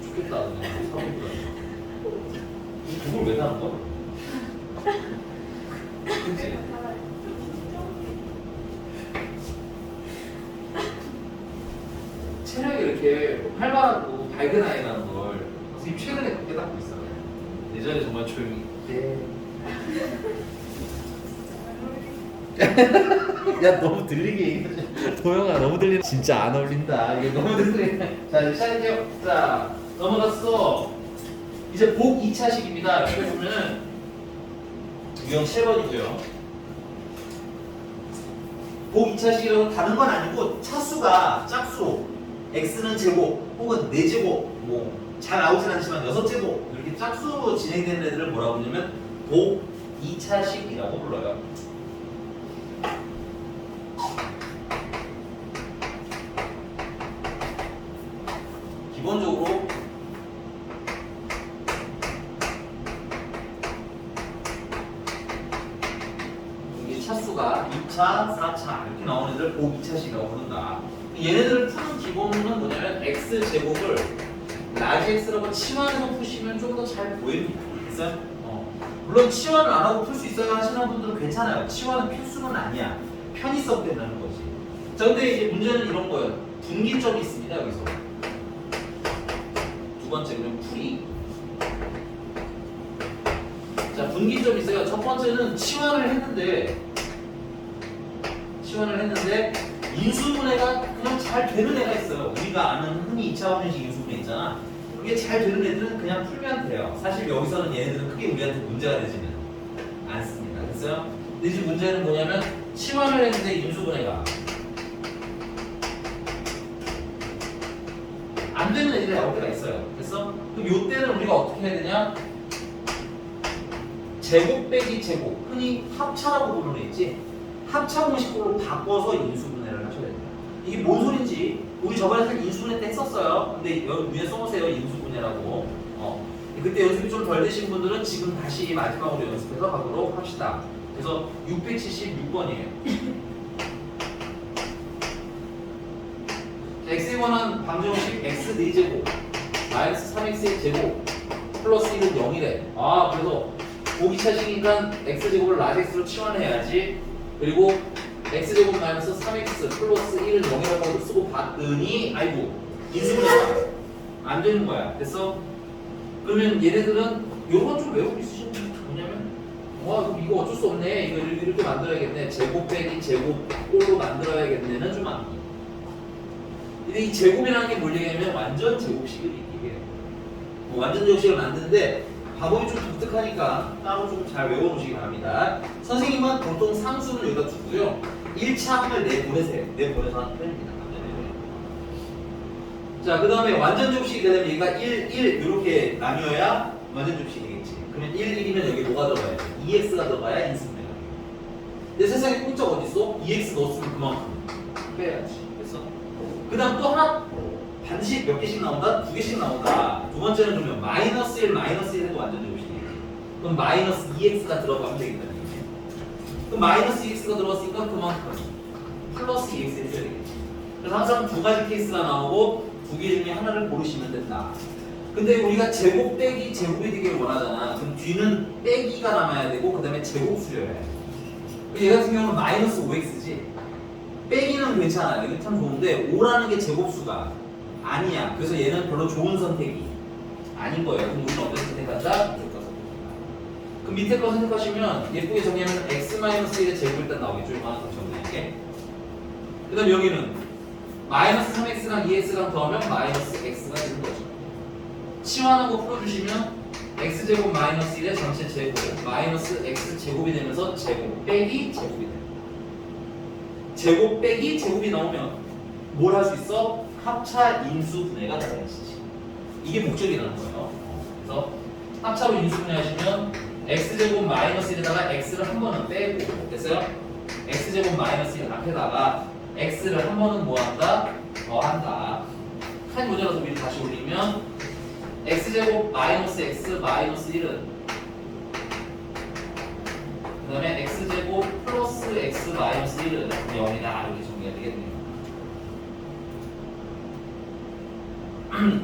좋겠다 그냥 사고 입고 다니면. 이 그걸 왜 사는 거야? 그치? 체력이 이렇게 활발하고 밝은 아이라는 걸 선생님 최근에 깨닫고 있어요. 예전에 정말 조용히 야 너무 들리게 얘기하지. 도영아 너무 들리는. 진짜 안 어울린다. 이게 너무 들리네. 자 이제 시작할게요. 자 넘어갔어. 이제 복 2차식입니다. 여기 보면은 유형 7번이고요. 복 2차식이라고 다른 건 아니고 차수가 짝수 x는 제곱 혹은 4제곱 뭐 잘 나오진 않지만 6제곱 이렇게 짝수로 진행되는 애들을 뭐라고 부르냐면 복 2차식이라고 불러요. 기본적으로 이게 차수가 2차, 4차 이렇게 나오는 애들 복 2차식이라고 부른다. 얘네들을 푸는 기본은 뭐냐면 x제곱을 라지 x라고 치환해서 푸시면 좀 더 잘 보입니다. 됐어요? 물론 치환을 안 하고 풀 수 있어요 하시는 분들은 괜찮아요. 치환은 필수는 아니야. 편의성 때문에 거지. 자 근데 이제 문제는 이런 거예요. 분기점이 있습니다 여기서. 두 번째 그럼 풀이. 자 분기점이 있어요. 첫 번째는 치환을 했는데 인수분해가 그냥 잘 되는 애가 있어요. 우리가 아는 흔히 2차 방정식 인수분해 있잖아. 그게 잘 되는 애들은 그냥 풀면 돼요. 사실 여기서는 얘네들은 크게 우리한테 문제가 되지는 않습니다. 됐어요? 근데 이제 문제는 뭐냐면 치환을 했는데 인수분해가 안 되는 애들이 나올 때가 있어요. 됐어? 그럼 이때는 우리가 어떻게 해야 되냐? 제곱 빼기 제곱, 흔히 합차라고 부르는 애 있지? 합차 공식으로 바꿔서 인수분해를 하셔야 됩니다. 이게 뭔 소린지 우리 저번에 사실 인수분해 때 했었어요. 근데 여기 위에 써보세요. 인수분해라고. 그때 연습이 좀 덜 되신 분들은 지금 다시 마지막으로 연습해서 가도록 합시다. 그래서 676번이에요. x에 관한 방정식 x 4제곱 마이너스 3x의 제곱 플러스 1은 0이래. 아 그래서 보기차식이니까 x제곱을 라지 x로 치환해야지. 그리고 x제곱 마이너스 3x 플러스 1은 0이라고 쓰고 봤더니 아이고 인수분해가 안 되는 거야. 됐어? 그러면 얘네들은 요건 좀 외우고 있으시면 뭐냐면 와 이거 어쩔 수 없네. 이거 이렇게 만들어야겠네. 제곱 빼기 제곱 꼴로 만들어야겠네는 좀 안 돼. 근데 이 제곱이라는 게 뭘 얘기하면 완전 제곱식을 얘기해요. 완전 제곱식을 만드는데 방법이 좀 독특하니까 따로 좀 잘 외워놓으시기 바랍니다. 선생님은 보통 상수는 여기다 두고요. 1차항을 내보내서 하는 편입니다. 자, 그 다음에 완전 제곱식이 되려면 얘가 1, 1 이렇게 나뉘어야 완전 제곱식이 되겠지. 그러면 1, 1이면 여기 뭐가 들어가야지? 2x가 들어가야 인수분해. 내 세상에 공짜가 어딨어? EX 넣었으면 그만큼 빼야지. 됐어? 그 다음 또 하나 반드시 몇 개씩 나온다? 두 개씩 나온다. 두 번째는 그러면 마이너스 1 해도 완전 제곱이지. 그럼 마이너스 2x가 들어가면 되겠다. 그럼 마이너스 2x가 들어갔으니까 그만큼 플러스 2x 해줘야 되겠지. 그래서 항상 두 가지 케이스가 나오고 두 개 중에 하나를 고르시면 된다. 근데 우리가 제곱 빼기 제곱이 되길 원하잖아. 그럼 뒤는 빼기가 남아야 되고 그 다음에 제곱 수여야 해. 얘 같은 경우는 마이너스 5x지. 빼기는 괜찮아요. 이게 참 좋은데 5라는 게 제곱수가 아니야. 그래서 얘는 별로 좋은 선택이 아닌 거예요. 그럼 우리는 어떤 선택한다? 밑에 거 선택한다. 그럼 밑에 거 선택하시면 예쁘게 정리하면 x-1의 제곱 일단 나오겠죠. 이거 하나 더 정리할게. 그 다음 여기는 마이너스 3x랑 2x랑 더하면 마이너스 x가 되는 거죠. 치환하고 풀어주시면 x제곱 마이너스 1의 전체 제곱 마이너스 x제곱이 되면서 제곱 빼기 제곱이 돼요. 제곱 빼기 제곱이 나오면 뭘 할 수 있어? 합차 인수 분해가 되어야지. 이게 목적이라는 거예요. 그래서 합차로 인수 분해하시면 x제곱 마이너스 1에다가 x를 한 번은 빼고 됐어요? x제곱 마이너스 1 앞에다가 x를 한 번은 뭐한다? 더한다. 칸이 모자라서 미리 다시 올리면 x제곱 마이너스 x 마이너스 1은 그 다음에 x제곱 플러스 x 마이너스 1은 0이다. 이렇게 정리가 되겠네요.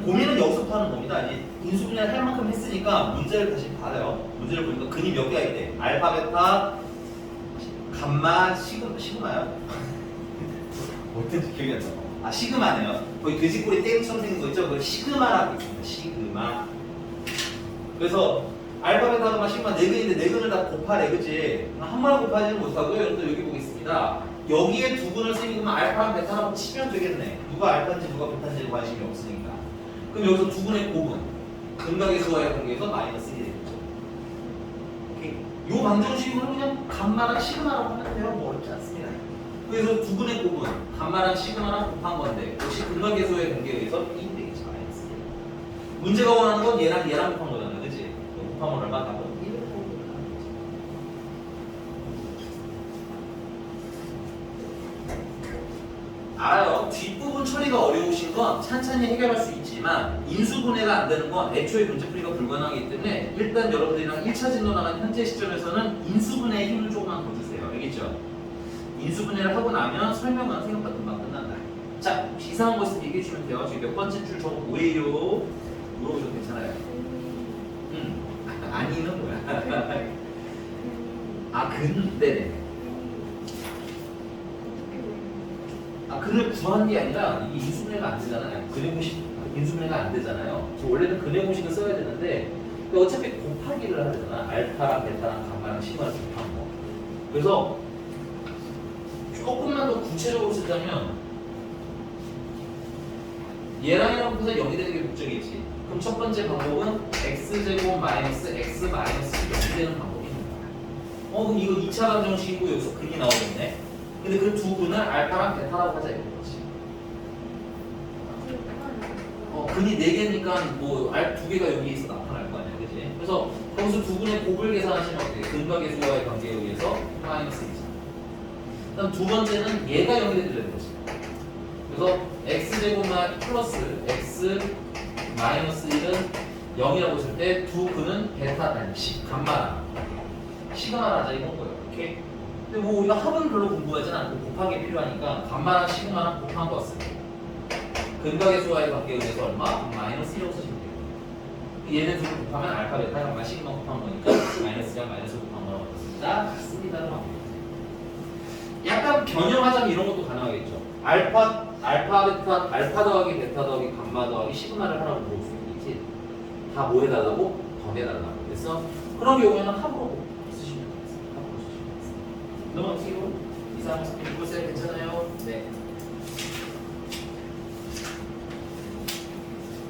고민은 여기서부터 하는 겁니다. 이제 인수분해를 할 만큼 했으니까 문제를 다시 봐요. 문제를 보니까 근이 몇 개가 있대. 알파, 베타, 감마, 시그마요? 어떤지 기억이 안 나. 아, 시그마네요. 거기 돼지꼬리 땡처럼 생긴 거 있죠? 그걸 시그마라고 있습니다. 시그마. 그래서 알파, 베타, 감마, 시그마 4근인데 4근을 다 곱하래, 그치? 한 번에 곱하지는 못하고요. 여러분들 여기 보겠습니다. 여기에 두 근을 쓰면 알파랑 베타라고 치면 되겠네. 누가 알파인지 누가 베타인지 관심이 없으니까. 그럼 여기서 두 근의 곱은 근각의 수와의 관계에서 마이너스 1이 되겠죠. 오케이. 요 방정식으로 그냥 감마랑 시그마라고 하면 돼요. 뭐 어렵지 않습니다. 그래서 두 근의 곱은 감마랑 시그마랑 곱한 건데 역시 근각의 수와의 관계에 의해서 1이 되겠죠. 마이너스 1. 문제가 원하는 건 얘랑 곱한 거잖아. 그치? 곱하면 얼마? 답은 1을 곱하면 되죠. 알아요. 뒷부분 처리가 어려우신 건 찬찬히 해결할 수 있지만 인수분해가 안 되는 건 애초에 문제풀이가 불가능하기 때문에 일단 여러분들이랑 1차 진도 나간 현재 시점에서는 인수분해에 힘을 조금만 더 주세요. 알겠죠? 인수분해를 하고 나면 설명은 생각보다 금방 끝난다. 자, 혹시 이상한 거 있으면 얘기해 주시면 돼요. 지금 몇 번째 줄 저거 뭐예요? 물어보셔도 괜찮아요. 아니는 뭐야? 아, 네네. 아, 근을 구한 게 아니라 이게 인수분해가 안 되잖아요. 근의 공식 인수분해가 안 되잖아요. 원래는 근의 공식을 써야 되는데 어차피 곱하기를 하잖아. 알파랑 베타랑 감마랑 시그마를 곱한 거. 그래서 조금만 더 구체적으로 쓰자면 얘랑 얘랑 곱해서 0이 되는 게 목적이지. 그럼 첫 번째 방법은 x제곱 마이너스 x 마이너스 0이 되는 방법입니다. 그럼 이거 2차 방정식이고 여기서 근이 나오겠네. 근데 그 두 근을 알파랑 베타라고 하자 이거지. 근이 4개니까 뭐 알 2개가 여기에서 나타날 거 아니야, 그치? 그래서 거기서 두 근의 곱을 계산하시면 어떻게? 근각의 수와의 관계에 의해서 마이너스 2잖아. 그다음 두 번째는 얘가 0이 되는 거지. 그래서 x제곱 플러스 x 마이너스 1은 0이라고 했을 때 두 근은 베타 아니 감마랑 시그마를 하자 이건 거예요. 오케이? 근데 뭐 우리가 합은 별로 궁금하진 않고 곱하기 필요하니까 감마랑 시그마랑 곱한 거 쓰고 근각의 수와의 관계에 의해서 얼마? 마이너스 1이라고 쓰시면 돼요. 얘네 둘을 곱하면 알파, 베타, 감마, 시그마 곱한 거니까 마이너스랑 마이너스 곱한 거라고 했습니다. 같습니다로 합니다. 약간 변형하자면 이런 것도 가능하겠죠. 알파 더하기 베타 더하기 감마 더하기 시그마를 하라고 물어볼 수 있겠지. 다 뭐 해달라고? 더해달라고. 그래서 그런 경우에는 합으로 쓰시면 되겠습니다. 합으로 쓰시면 되겠습니다. 넘어가시고 이상 읽으세요. 괜찮아요? 네.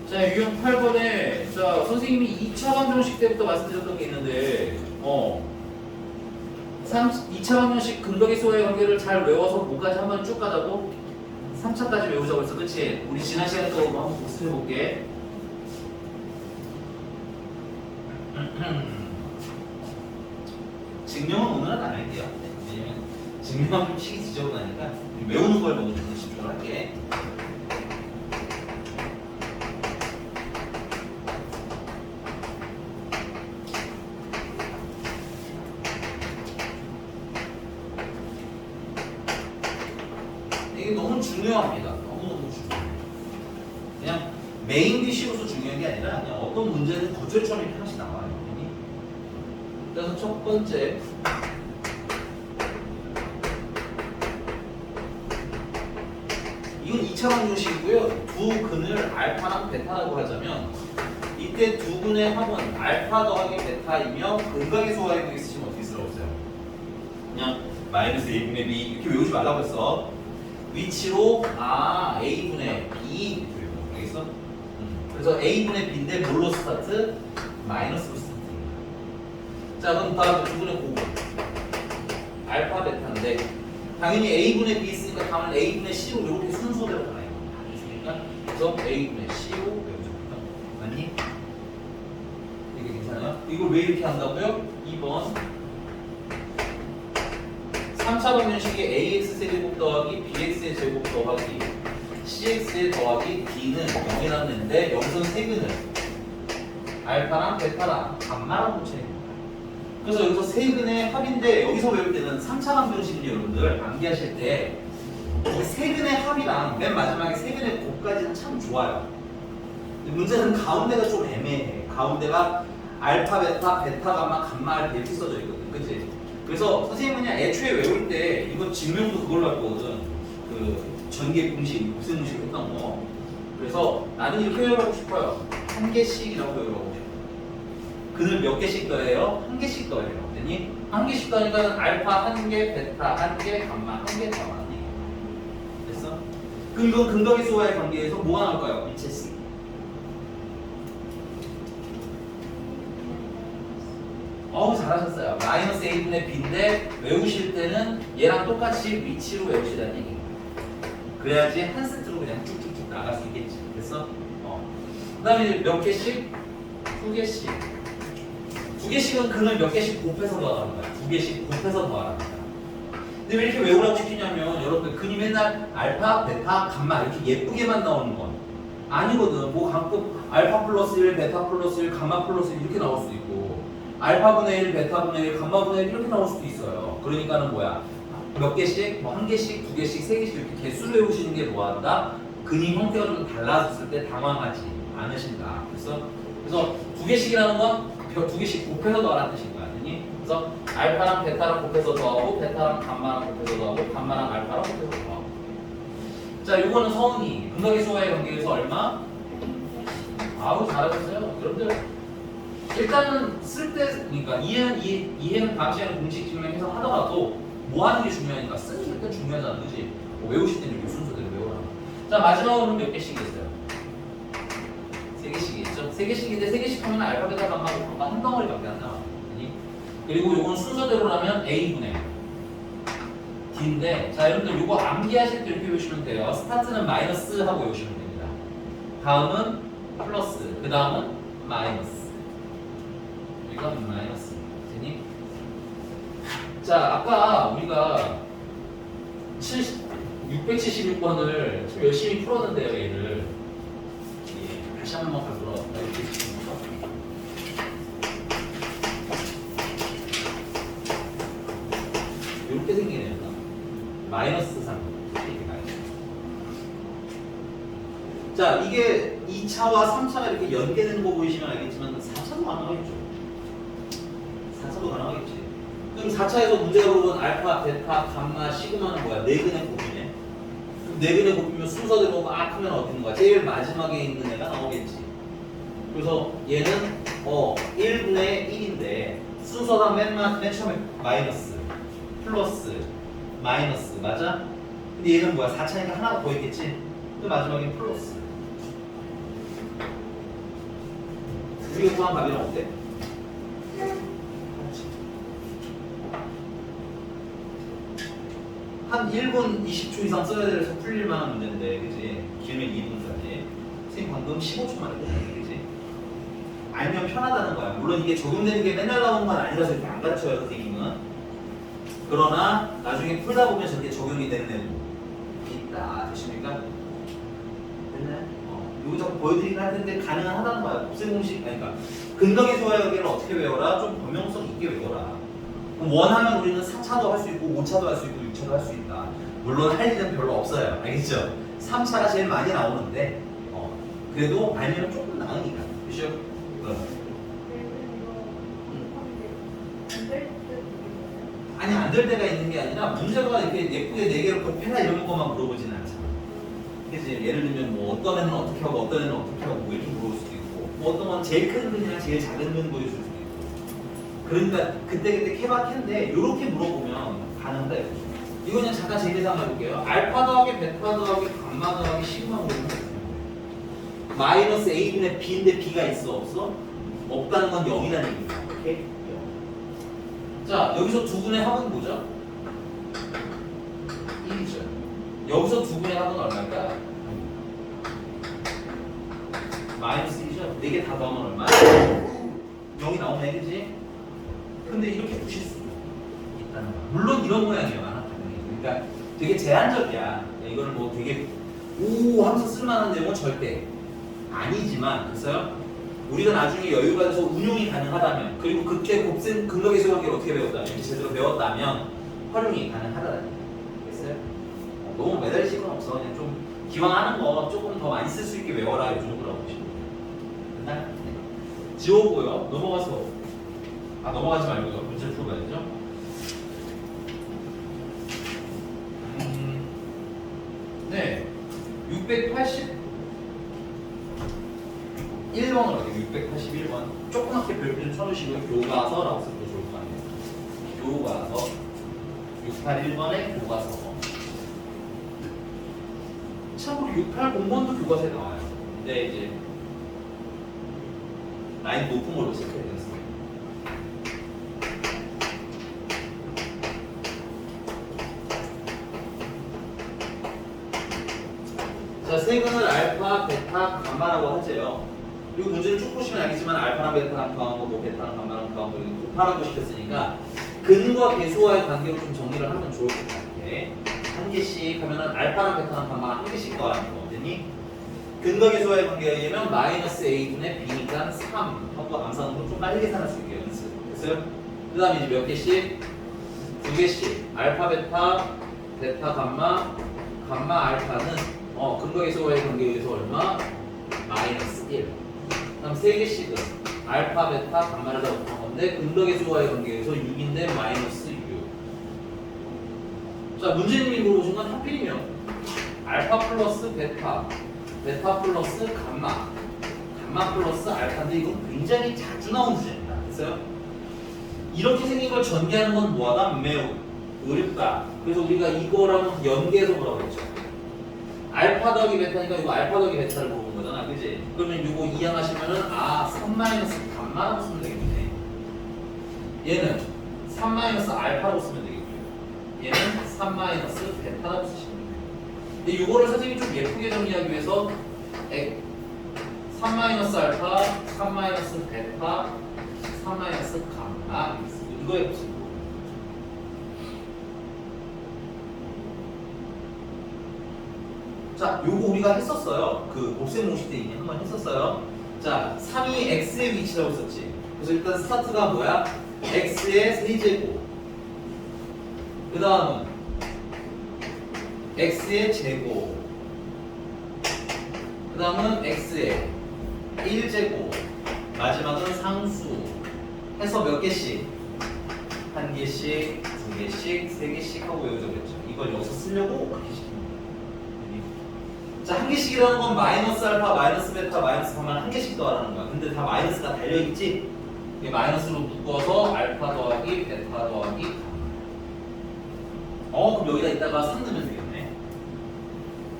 자, 유형 8번에 자 선생님이 2차 방정식 때부터 말씀드렸던 게 있는데 2차 방정식 근각의 수와의 관계를 잘 외워서 뭐까지 한번 쭉 가자고 3차까지 외우자고 했어. 그치? 우리 지난 시간에 또 한번 복습해볼게. 증명은 오늘은 안 할게요. 왜냐면 증명하면 좀 치기 지저분하니까 외우는 걸 먼저 좀 집중을 할게. 이게 너무 중요합니다. 너무너무 중요해요. 그냥 메인 DC로서 중요한 게 아니라 그냥 어떤 문제는 구절처럼 이렇게 하나씩 나와요. 그래서 첫 번째 이건 2차 방정식이고요. 두 근을 알파랑 베타라고 하자면 이때 두 근의 합은 알파 더하기 베타이며 근각의 소화의 있으시면 어떻게 쓰라고 써요? 그냥 마이너스 A분의 B 이렇게 외우지 말라고 했어. 위치로 A분의 B 이렇게 외워. 알겠어? 그래서 A분의 B인데 뭘로 스타트? 마이너스로 스타트. 자 그럼 다음 두 분의 곱은 알파 베타인데 당연히 A분의 B 있으니까 다음은 A분의 C로 이렇게 순서대로 가요. 알겠습니까? 그래서 A분의 C로 외우죠. 맞니? 이게 괜찮아요? 이걸 왜 이렇게 한다고요? 2번 3차 방정식의 AX 세제곱 더하기 BX의 제곱 더하기 CX의 더하기 D는 0이라는 애인데 여기서 세 근을 알파랑 베타랑 감마랑 고치는 그래서 여기서 세 근의 합인데 여기서 외울 때는 3차 방정식은 여러분들 암기하실 때 이 세 근의 합이랑 맨 마지막에 세 근의 곱까지는 참 좋아요. 근데 문제는 가운데가 좀 애매해. 가운데가 알파, 베타, 베타, 감마, 감마 알파 이렇게 써져 있거든. 그치? 그래서 선생님은 그냥 애초에 외울 때 이거 증명도 그걸로 할 거거든. 그 전개 공식, 무슨 공식 했던 거. 그래서 나는 이렇게 외우고 싶어요. 한 개씩이라고 외우고 싶어요. 근을 몇 개씩 더해요? 한 개씩 더해요. 됐니? 한 개씩 더하니까 알파 한 개, 베타 한 개, 감마 한 개 더 많이. 됐어? 그럼 이건 근각의 수와의 관계에서 뭐가 나올까요? 밑에 C. 어우 잘하셨어요. 마이너스 A분의 B인데 외우실 때는 얘랑 똑같이 위치로 외우시라는 얘기예요. 그래야지 한 세트로 그냥 쭉쭉쭉 나갈 수 있겠지. 됐어? 그 다음에 몇 개씩? 두 개씩. 두 개씩은 근을 몇 개씩 곱해서 더하는 거야. 두 개씩 곱해서 더하는 거야. 근데 왜 이렇게 외우라고 시키냐면 여러분들 근이 맨날 알파, 베타, 감마 이렇게 예쁘게만 나오는 건 아니거든. 뭐 가끔 알파 플러스 1, 베타 플러스 1, 감마 플러스 1 이렇게 나올 수도 있고 알파분의 1, 베타분의 1, 감마분의 1 이렇게 나올 수도 있어요. 그러니까는 뭐야? 몇 개씩, 뭐 한 개씩, 두 개씩, 세 개씩 이렇게 개수를 외우시는 게 뭐한다? 근이 형태가 좀 달라졌을 때 당황하지 않으신다. 그래서 두 개씩이라는 건 두 개씩 곱해서 더하라는 뜻인 거야. 아니? 그래서 알파랑 베타랑 곱해서 더하고 베타랑 감마랑 곱해서 더하고 감마랑 알파랑 곱해서 더하고. 자, 이거는 서은이 근각의 수와의 관계에서 얼마? 아우 잘하셨어요. 여러분들 일단은 쓸 때 그러니까 이해는 다음 시간에 공식 증명해서 하더라도 뭐 하는 게 중요하니까 쓰는 게 일단 중요하잖아. 그지? 뭐 외우실 때는 이렇게 순서대로 외우라. 자, 마지막으로는 몇 개씩 있어요? 세 개씩 있죠? 세 개씩인데 세 개씩 하면 알파벳 감마하고 감마 한 덩어리밖에 안 나와. 그리고 요건 순서대로라면 A분의 D인데 자, 여러분들 요거 암기하실 때 이렇게 외우시면 돼요. 스타트는 마이너스 하고 외우시면 됩니다. 다음은 플러스, 그 다음은 마이너스. 이건 마이너스. 되니? 자, 아까 우리가 676번을 좀 열심히 풀었는데요, 얘를. 예, 다시 한번 가도록 하겠습니다. 이렇게 생기네요. 마이너스 3. 이렇게 가요. 자, 이게 2차와 3차가 이렇게 연계되는 거 보이시면 알겠지만 4차도 가능하겠죠. 4차도 가능하겠지. 그럼 4차에서 문제가 보면 알파, 베타, 감마, 시그마는 뭐야? 네 근의 곱이네. 그럼 네 근의 곱이면 순서대로 막 하면 어디 있는 거야? 제일 마지막에 있는 애가 나오겠지. 그래서 얘는 1분의 1인데 순서가 맨 처음에 마이너스, 플러스, 마이너스 맞아? 근데 얘는 뭐야? 4차니까 하나가 더 있겠지? 또 마지막엔 플러스. 우리가 구한 답이랑 어때? 한 1분 20초 이상 써야 돼서 풀릴 만한 문제인데, 그치? 길면 2분까지. 선생님 방금 15초만 했거든, 그치? 알면 편하다는 거야. 물론 이게 적용되는 게 맨날 나오는 건 아니라서 이렇게 안 가르쳐요, 선생님은. 그러나 나중에 풀다 보면 저렇게 적용이 되는 애도 있다. 되십니까? 됐나요? 이거 자꾸 보여드리긴 할 텐데 가능하다는 거야. 곱셈 공식, 그러니까 근덕의 수와의 관계를 어떻게 외워라? 좀 변명성 있게 외워라. 그럼 원하면 우리는 4차도 할 수 있고 5차도 할 수 있고 6차도 할 수 있다. 물론 할 일은 별로 없어요. 알겠죠? 3차가 제일 많이 나오는데 그래도 알면 조금 나으니까. 그죠? 아니 안 될 때가 있는 게 아니라 문제가 이렇게 예쁘게 4개로 곱해라 이런 것만 물어보지는 않잖아. 그래서 예를 들면 뭐 어떤 애는 어떻게 하고 어떤 애는 어떻게 하고 뭐 이렇게 물어볼 수도 있고 뭐 어떤 건 제일 큰 근이랑 제일 작은 근 보여줄 수도 있고 그러니까 그때 케바케인데 이렇게 물어보면 가능하다 이거죠. 이거 그냥 잠깐 재계산 해볼게요. 알파 더하기 베타 더하기 감마 더하기 시그마 모르면 마이너스 a분의 b인데 b가 있어 없어? 없다는 건 0이라는 얘기입니다. 오케이? 자 여기서 두 분의 합은 뭐죠? 1이죠. 여기서 두 분의 합은 얼마일까? 마이너스 1이죠. 4개 다 더하면 얼마? 0이 나오네, 그지? 근데 이렇게 보실 수 있다는 거야. 물론 이런 모양이에요, 만화판이. 그러니까 되게 제한적이야. 이거는 뭐 되게 오 하면서 쓸만한 내용은 절대 아니지만, 됐어요? 우리가 나중에 여유가 돼서 운용이 가능하다면, 그리고 그때 곱셈 근거계수 관계를 어떻게 배웠다면, 제대로 배웠다면 활용이 가능하다는 얘기예요. 됐어요? 너무 매달릴 건 없어. 그냥 좀 기왕 하는 거 조금 더 많이 쓸 수 있게 외워라 이 정도라고 보시면 돼요. 됐나요? 네. 지워보고요. 넘어가지 말고요. 문제 풀어봐야죠. 네. 681번으로 할게요. 681번. 조그맣게 별표 좀 쳐주시고요. 교과서라고 쓰면 좋을 것 같네요. 교과서. 681번의 교과서. 참고로 680번도 교과서에 나와요. 근데 이제 라인 높은 걸로 체크해야 되겠습니다. 자, 세근을 알파, 베타, 감마라고 하죠. 그리고 문제를 쭉 보시면 알겠지만 알파랑 베타랑 더한 거, 뭐 베타랑 감마랑 더한 거 곱하라고 시켰으니까 근과 계수와의 관계로 좀 정리를 하면 좋을 것 같아. 한 개씩 하면은 알파랑 베타랑 감마랑 한 개씩 더하는 거거든요. 근과 계수와의 관계에 의하면 마이너스 a분의 b니까 3 하고 암산으로 좀 빨리 계산할 수 있게 됐어요? 그 다음에 이제 몇 개씩? 2개씩 알파 베타, 베타 감마, 감마 알파는 근거 계수와의 관계에 의해서 얼마? 마이너스 1. 그다음 3개씩은 알파, 베타, 감마를 다 곱한 건데 근거 계수와의 관계에 의해서 6인데 마이너스 6. 자, 문제님이 물어보신 건 하필이면 알파 플러스 베타, 베타 플러스 감마, 감마 플러스 알파인데 이건 굉장히 자주 나오는 문제입니다. 됐어요? 이렇게 생긴 걸 전개하는 건 뭐하다? 매우 어렵다. 그래서 우리가 이거랑 연계해서 뭐라고 했죠? 알파 더하기 베타니까 이거 알파 더하기 베타를 보는 거잖아, 그지? 그러면 이거 이항하시면은 3 마이너스 감마라고 쓰면 되겠네. 얘는 3 마이너스 알파라고 쓰면 되겠고요. 얘는 3 마이너스 베타라고 쓰시면 돼요. 근데 이거를 선생님이 좀 예쁘게 정리하기 위해서 3 마이너스 알파, 3 마이너스 베타, 3 마이너스 감마 이거에 보시면. 자, 요거 우리가 했었어요. 그 곱셈 공식 때 이미 한번 했었어요. 자, 3이 x의 위치라고 썼지. 그래서 일단 스타트가 뭐야? x의 세제곱. 그 다음은 x의 제곱. 그 다음은 x의 1제곱. 마지막은 상수. 해서 몇 개씩? 한 개씩, 두 개씩, 세 개씩 하고 외우자고 했죠. 이걸 여기서 쓰려고 그렇게 시킵니다. 자, 한 개씩이라는 건 마이너스 알파, 마이너스 베타, 마이너스 감마는 한 개씩 더하라는 거야. 근데 다 마이너스가 달려있지? 이게 마이너스로 묶어서 알파 더하기 베타 더하기 감마. 그럼 여기다 이따가 3 넣으면 되겠네.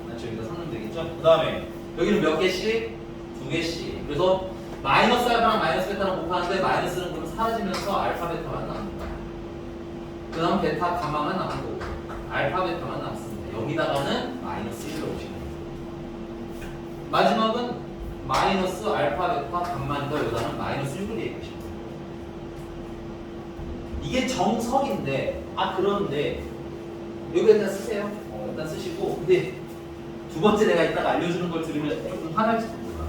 맞죠? 여기다 3 넣으면 되겠죠? 그 다음에 여기는 몇 개씩? 두 개씩. 그래서 마이너스 알파랑 마이너스 베타랑 곱하는데 마이너스는 그럼 사라지면서 알파 베타만 남는 거야. 그 다음 베타 감마만 남은 거고 알파 베타만 남습니다. 여기다가는 마이너스 1을 넣으시면 돼요. 마지막은 마이너스 알파, 베타, 감마니까 여기다는 마이너스 6을 얘기하시면 돼요. 이게 정석인데 아 그런데 여기 일단 쓰세요. 일단 쓰시고 근데 두 번째 내가 이따가 알려주는 걸 들으면 조금 화날지도 몰라.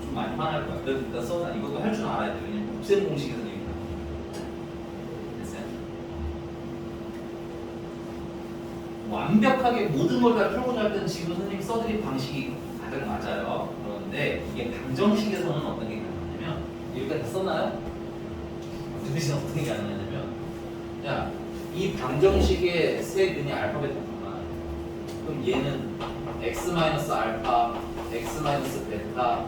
좀 많이 화날 거야. 그래도 일단 써놔. 이것도 할 줄 알아야 돼. 왜냐면 곱셈 공식에서 얘기해. 됐어요? 완벽하게 모든 걸 다 풀고자 할 때는 지금 선생님이 써드린 방식이 가장 맞아요. 그런데 이게 방정식에서는 어떤 게 가능하냐면 여기까지 다 썼나요? 방정식은 어떤 게 가능하냐면 야, 이 방정식의 세 근이 알파벳이잖아. 그럼 얘는 x-알파, x-베타,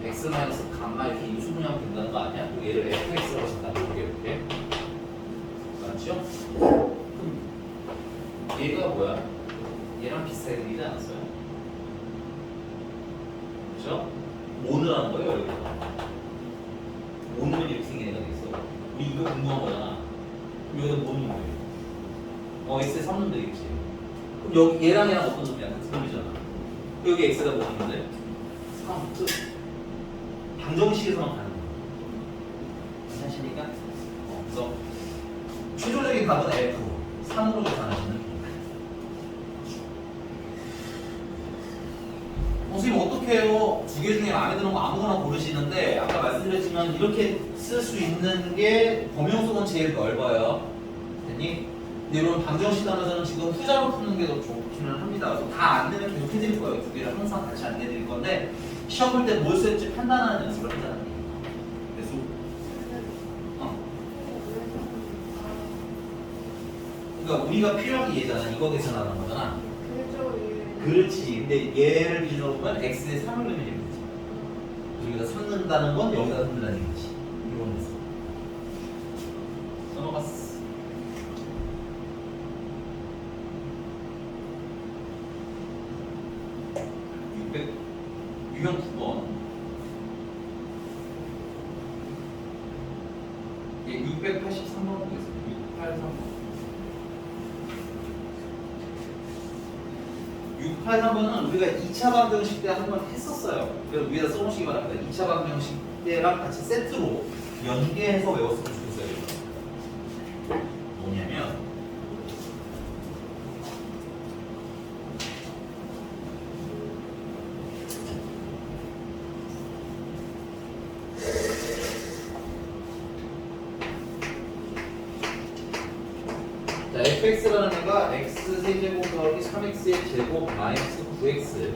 x-감마 이렇게 인수분해하면 된다는 거 아니야? 그럼 얘를 fx라고 쓴다. 이렇게. 맞죠? 그럼 얘가 뭐야? 얘랑 비슷하게 생기지 않았어요? 그렇죠? 모는 하는 거예요, 여기서. 모는 이렇게 생긴 애가 있어. 우리 이거 궁금한 거잖아. 그럼 여기다 모는 거예요. x에 3놈 되겠지. 그럼 여기 얘랑 얘랑 어떤 놈이야? 같은 놈이잖아. 여기 x에다 뭐 하는데? 3. 끝. 방정식에서만 가는 거야. 괜찮으십니까? 그래서 최종적인 답은 F. 3으로 계산하시는 선생님 어떻게 해요? 두 개 중에 마음에 드는 거 아무거나 고르시는데 아까 말씀드렸지만 이렇게 쓸 수 있는 게 범용속은 제일 넓어요. 됐니? 근데 여러분 방정식 하면서는 지금 후자로 푸는 게 더 좋기는 합니다. 그래서 다 안 되면 계속 해드릴 거예요. 두 개를 항상 같이 안 해드릴 건데 시험 볼 때 뭘 쓸지 판단하는 연습을 하잖아요. 그래서 그러니까 우리가 필요한 게 얘잖아. 이거 계산하는 거잖아. 그렇지. 근데 얘를 기준으로 보면 x에 3을 넣으면 되겠지. 여기다 3 넣는다는 건 여기다 3 넣는다는 얘기지. 이런 거였어. 넘어갔어. 유형 9번. 예, 683번 보겠습니다. 683번. 683번은 우리가 2차 방정식 때 한 번 했었어요. 그래서 위에다 써놓으시기 바랍니다. 2차 방정식 때랑 같이 세트로 연계해서 외웠으면 좋겠어요. 뭐냐면 자, fx라는 애가 x세제곱 더하기 3x의 제곱 마이너스 9x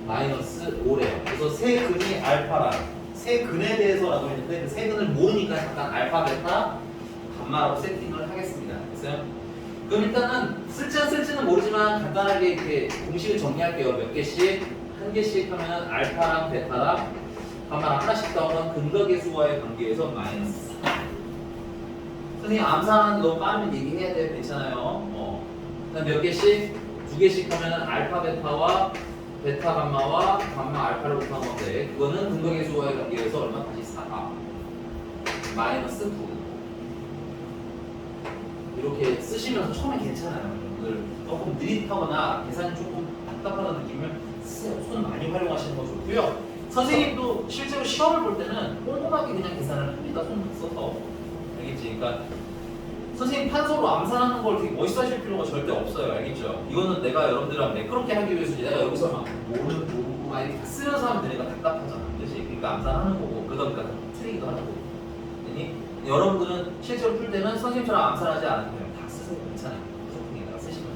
마이너스 5래요. 그래서 세 근이 알파랑 세 근에 대해서라고 했는데 그 세 근을 모르니까 잠깐 알파, 베타, 감마라고 세팅을 하겠습니다. 됐어요? 그럼 일단은 쓸지 안 쓸지는 모르지만 간단하게 이렇게 공식을 정리할게요. 몇 개씩, 한 개씩 하면은 알파랑 베타랑 감마랑 하나씩 더하면 근거계수와의 관계에서 마이너스 3. 선생님 암산하는 너무 빠르면 얘기해야 돼요. 괜찮아요. 그다음 몇 개씩? 두 개씩 하면은 알파 베타와 베타 감마와 감마 알파를 곱한 건데 그거는 근거계수와의 관계에서 얼마? 다시 4 마이너스 9 이렇게 쓰시면서 처음에 괜찮아요. 여러분들 조금 느릿하거나 계산이 조금 답답하다는 느낌을 쓰세요. 손 많이 활용하시는 거 좋고요. 선생님도 실제로 시험을 볼 때는 꼼꼼하게 그냥 계산을 합니다. 손 써서. 알겠지? 그러니까 선생님 판서로 암산하는 걸 되게 멋있어 하실 필요가 절대 없어요. 알겠죠? 이거는 내가 여러분들이랑 매끄럽게 하기 위해서 내가 여기서 막 모르고 막 이렇게 쓰면서 하면 되니까 답답하잖아. 그치? 그러니까 암산하는 거고 그러다 보니까 틀리기도 하는 거고. 아니? 여러분들은 실제로 풀 때는 선생님처럼 암산하지 않아도 돼요. 다 쓰세요. 괜찮아요. 소풍에다가 쓰시면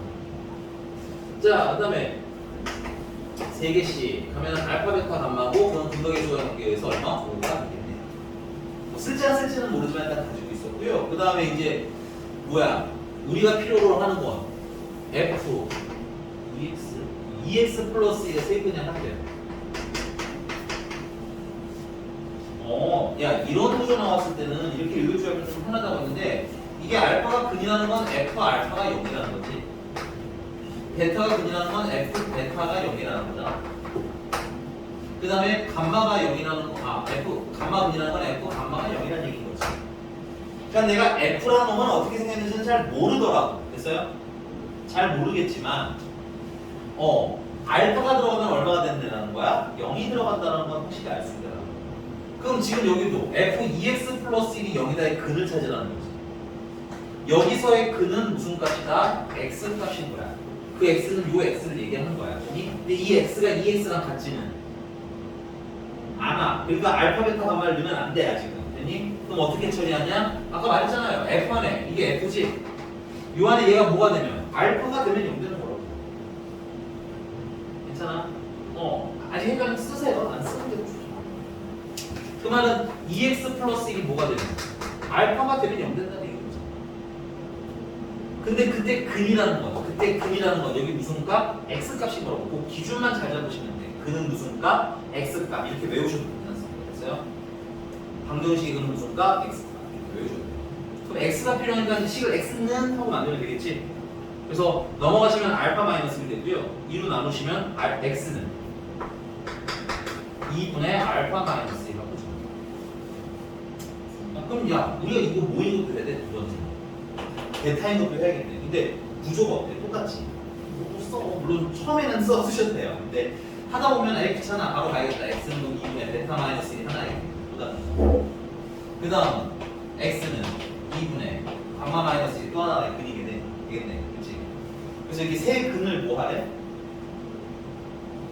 돼요. 자, 그 다음에 3개씩 하면 알파, 베타, 감마고 그건 근거계수와 관계에서 얼마? 5가 되겠네요. 뭐 쓸지 안 쓸지는 모르지만 일단 가지고 있었고요. 그 다음에 이제 뭐야? 우리가 필요로 하는 건 F, EX 플러스 1의 세근이 하나돼요. 야 이런 구조 나왔을 때는 이렇게 읽을 줄 알면 좀 편하다고 했는데 이게 알파가 근이라는 건 F 알파가 0이라는 거지. 베타가 근이라는 건 F 베타가 0이라는 거잖아. 그 다음에 감마가 0이라는 거, F 감마 근이라는 건 F 감마가 0이라는 얘기인 거지. 그러니까 내가 F라는 놈은 어떻게 생겼는지는 잘 모르더라고. 됐어요? 잘 모르겠지만 알파가 들어가면 얼마가 된다는 거야? 0이 들어간다는 건 확실히 알 수 있다. 그럼 지금 여기도 F2X 플러스 1이 0이다의 근을 찾으라는 거지. 여기서의 근은 무슨 값이다? x 값인 거야. 그 x는 요 x를 얘기하는 거야. 근데 이 x가 이 x랑 같지는 않아. 그러니까 알파 베타 가마를 넣으면 안 돼요 지금. 됐니? 그럼 어떻게 처리하냐? 아까 말했잖아요. f 안에 이게 f지. 요 안에 얘가 뭐가 되면 알파가 되면 0 되는 거라고. 괜찮아? 아직 헷갈리면 쓰세요. 안 쓰는 게 좋아. 그 말은 2x 플러스 1이 뭐가 되면 알파가 되면 0 된다는 얘기죠. 근데 그때 근이라는 거, 여기 무슨 값? x 값인 거라고. 그 기준만 잘 잡으시면 돼. 근은 무슨 값? x 값 이렇게 외우셔도 된다는 됐어요? 방정식의 근은 무슨 값? x 값 이렇게 외우셔도 돼요. 그럼 x가 필요하니까 이 식을 x는 하고 만들면 되겠지? 그래서 넘어가시면 알파 마이너스 1 되고요. 2로 나누시면 x는 2분의 알파 마이너스 1 하고 그럼 야 우리가 이거 모인 것도 해야 돼? 두 번째 베타인 것도 해야겠네. 근데 구조가 어때? 똑같지? 이것도 써. 물론 처음에는 쓰셔도 돼요. 근데 하다 보면 귀찮아. 바로 가야겠다. x는 2분의 베타 마이너스 1 하나에 그 다음 x는 2분의 감마 마이너스 1 또 하나의 근이겠네. 되겠네. 그치? 그래서 이렇게 세 근을 뭐 하래?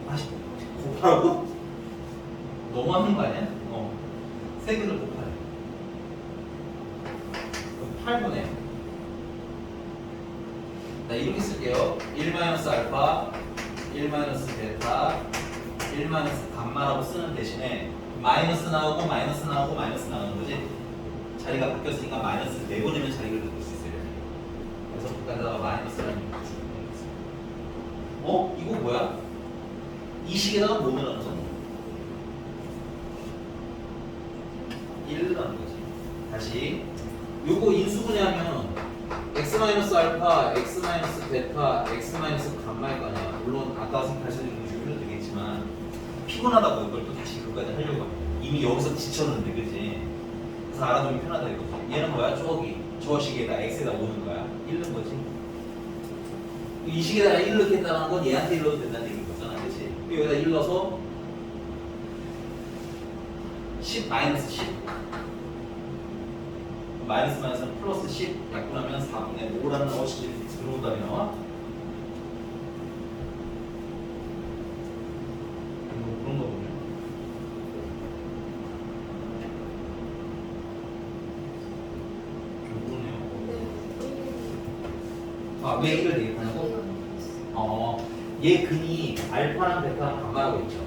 다시 곱하라고? 너무 하는 거 아니야? 세 근을 곱하래. 8분의 나 이렇게 쓸게요. 1 알파, 1 베타, 1 감마라고 쓰는 대신에 마이너스 나오고 마이너스 나오고 마이너스 나오는 거지. 자리가 바뀌었으니까 마이너스 내보내면 자리를 바꿀 수 있어요. 그래서 여기다가 마이너스라는 걸 주는 이거 뭐야? 이 식에다가 뭐 넣는 거죠? 1 넣는 거지. 다시 요거 인수분해하면 x-알파, x-베타, x-감마일 거 아니야. 물론 아까 발전된 공식으로 되겠지만 피곤하다고 이걸 또 다시 그거까지 하려고 해. 이미 여기서 지쳤는데 그치? 그래서 알아두면 편하다 이거지. 얘는 뭐야? 저 식에다 x에다 오는 거야. 1 넣은 거지. 이 식에다가 1 넣겠다는 건 얘한테 1 넣어도 된다는 얘기인 거잖아. 그치? 여기다 1 넣어서 10 마이너스 10 마이너스 마이너스는 플러스 10 약분하면 4분의 5라는 어식이 들어온다면 나와? 그런 거 보면 좀 그러네요. 왜 이걸 얘기하냐고? 얘 근이 알파랑 베타랑 감마라고 있죠.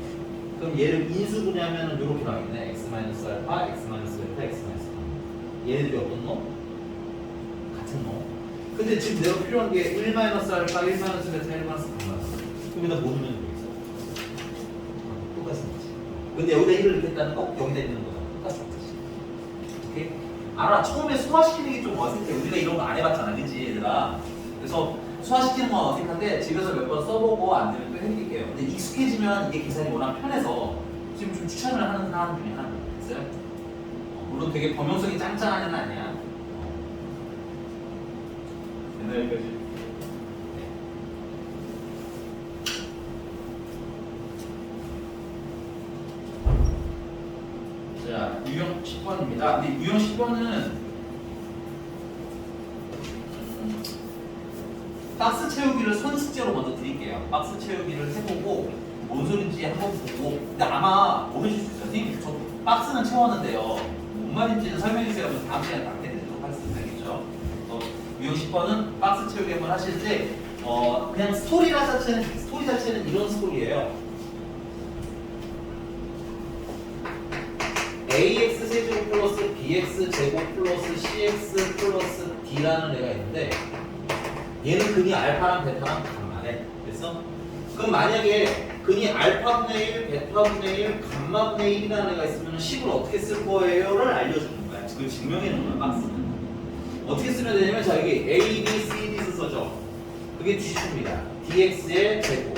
그럼 얘를 인수분해하면 이렇게 나오겠네. x-알파, x-베타, x-감마. 얘네들이 어떤 놈? 같은 놈. 근데 지금 내가 필요한 게 1 알파, 1 베타, 1 감마. 그럼 여기다 뭐 넣으면 되겠어? 똑같은 거지. 근데 여기다 1을 넣겠다는 거? 여기다 있는 거잖아. 똑같은 거지. 오케이? 알아. 처음에 소화시키는 게 좀 어색해. 우리가 이런 거 안 해봤잖아. 그치 얘들아? 그래서 소화시키는 건 어색한데 집에서 몇 번 써보고 안 되면 또 해드릴게요. 근데 익숙해지면 이게 계산이 워낙 편해서 지금 좀 추천을 하는 사람 중에 하나 있어요. 물론 되게 범용성이 짱짱한 애는 아니야. 옛날까지. 자, 유형 10번입니다. 근데 유형 10번은 박스 채우기를 선숙제로 먼저 드릴게요. 박스 채우기를 해보고 뭔 소린지 한번 보고. 근데 아마 모르실 수 있어요. 선생님, 저 박스는 채웠는데요. 뭔 말인지는 설명해주세요. 그럼 다음 시간에 답해 드리도록 하겠습니다. 알겠죠? 유형 10번은 박스 채우기 한번 하실 때 그냥 스토리 자체는 이런 스토리예요. ax 세제곱 플러스 bx 제곱 플러스 cx 플러스 d라는 애가 있는데 얘는 근이 알파랑 베타랑 감마네. 됐어? 그럼 만약에 근이 알파분의 1, 베타분의 1, 감마분의 1이라는 애가 있으면 식을 어떻게 쓸 거예요를 알려주는 거야. 그걸 증명해 놓는 거야, 박스는. 어떻게 쓰면 되냐면 자 여기 a, b, c, d 써죠. 그게 뒤집힙니다. dx의 제곱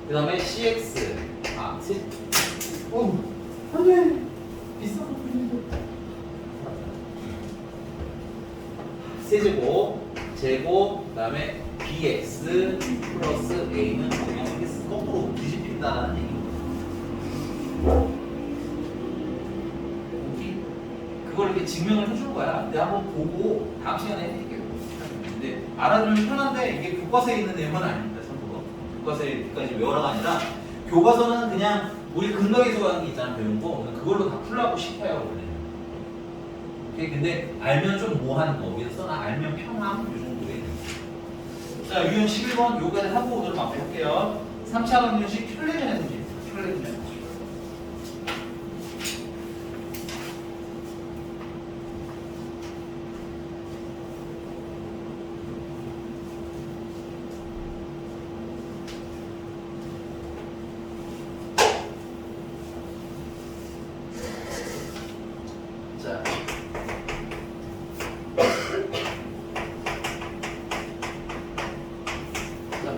그 다음에 cx 안돼 비싼 거 세제곱 제곱 그 다음에 bx 플러스 a는 그냥 이렇게 거꾸로 뒤집힌다는 얘기입니다. 그걸 이렇게 증명을 해주는 거야. 근데 한번 보고 다음 시간에 해드릴게요. 근데 알아두면 편한데 이게 교과서에 있는 내용은 아닙니다. 참고로 교과서에까지 외워라가 아니라 교과서는 그냥 우리 근거에서 하는 게 있잖아 배운 거 그걸로 다 풀라고 시켜요 원래. 오케이 근데 알면 좀 뭐한 거 위에서 써나 알면 편함 요 정도에. 자 유형 11번 요거까지 하고 오늘 마무리할게요. 3차 방정식 켤레전의 문제. 켤레전의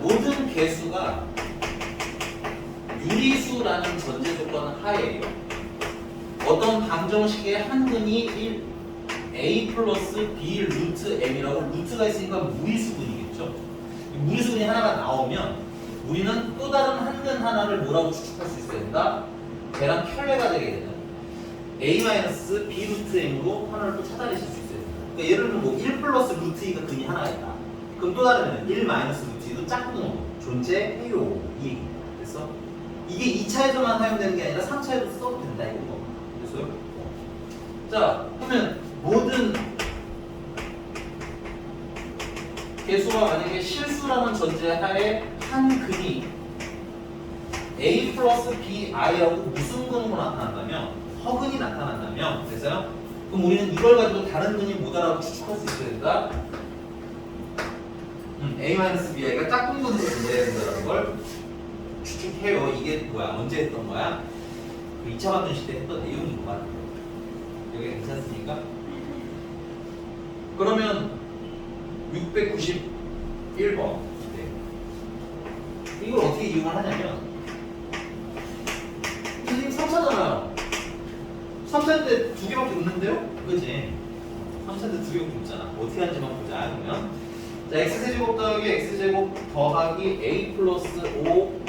모든 개수가 유리수라는 전제 조건 하에요. 어떤 방정식의 한 근이 1, a 플러스 b 루트 m이라고 루트가 있으니까 무리수분이겠죠. 무리수분이 하나가 나오면 우리는 또 다른 한 근 하나를 뭐라고 추측할 수 있어야 된다? 걔랑 켤레가 되게 되는 a 마이너스 b 루트 m으로 하나를 또 찾아내실 수 있어야 된다. 그러니까 예를 들면 뭐 1 플러스 루트 2가 근이 하나가 있다. 그럼 또 다른 1 마이너스 루트 2도 짝꿍으로 존재해요. 이 얘기입니다. 그래서 이게 2차에서만 사용되는 게 아니라 3차에도 써도 된다 이거. 그래서 자 그러면 모든 개수가 만약에 실수라는 전제하에 한 근이 a 플러스 bi라고 무슨 근으로 나타난다면 허근이 나타난다면 그래서 그럼 우리는 이걸 가지고 다른 근이 뭐다라고 추측할 수 있어야 된다. a-bi가 짝꿍근으로 존재해야 된다는 걸 추측해요. 이게 뭐야? 언제 했던 거야? 그 2차 방정식 때 했던 내용인 것 같아요. 여기 괜찮습니까? 그러면 691번 이걸 어떻게 이용을 하냐면 선생님 3차잖아요. 3차인데 두 개밖에 없는데요? 그지? 3차인데 두 개밖에 없잖아. 어떻게 하는지만 보자. 그러면 자 x제곱 더하기 x제곱 더하기 a 플러스 5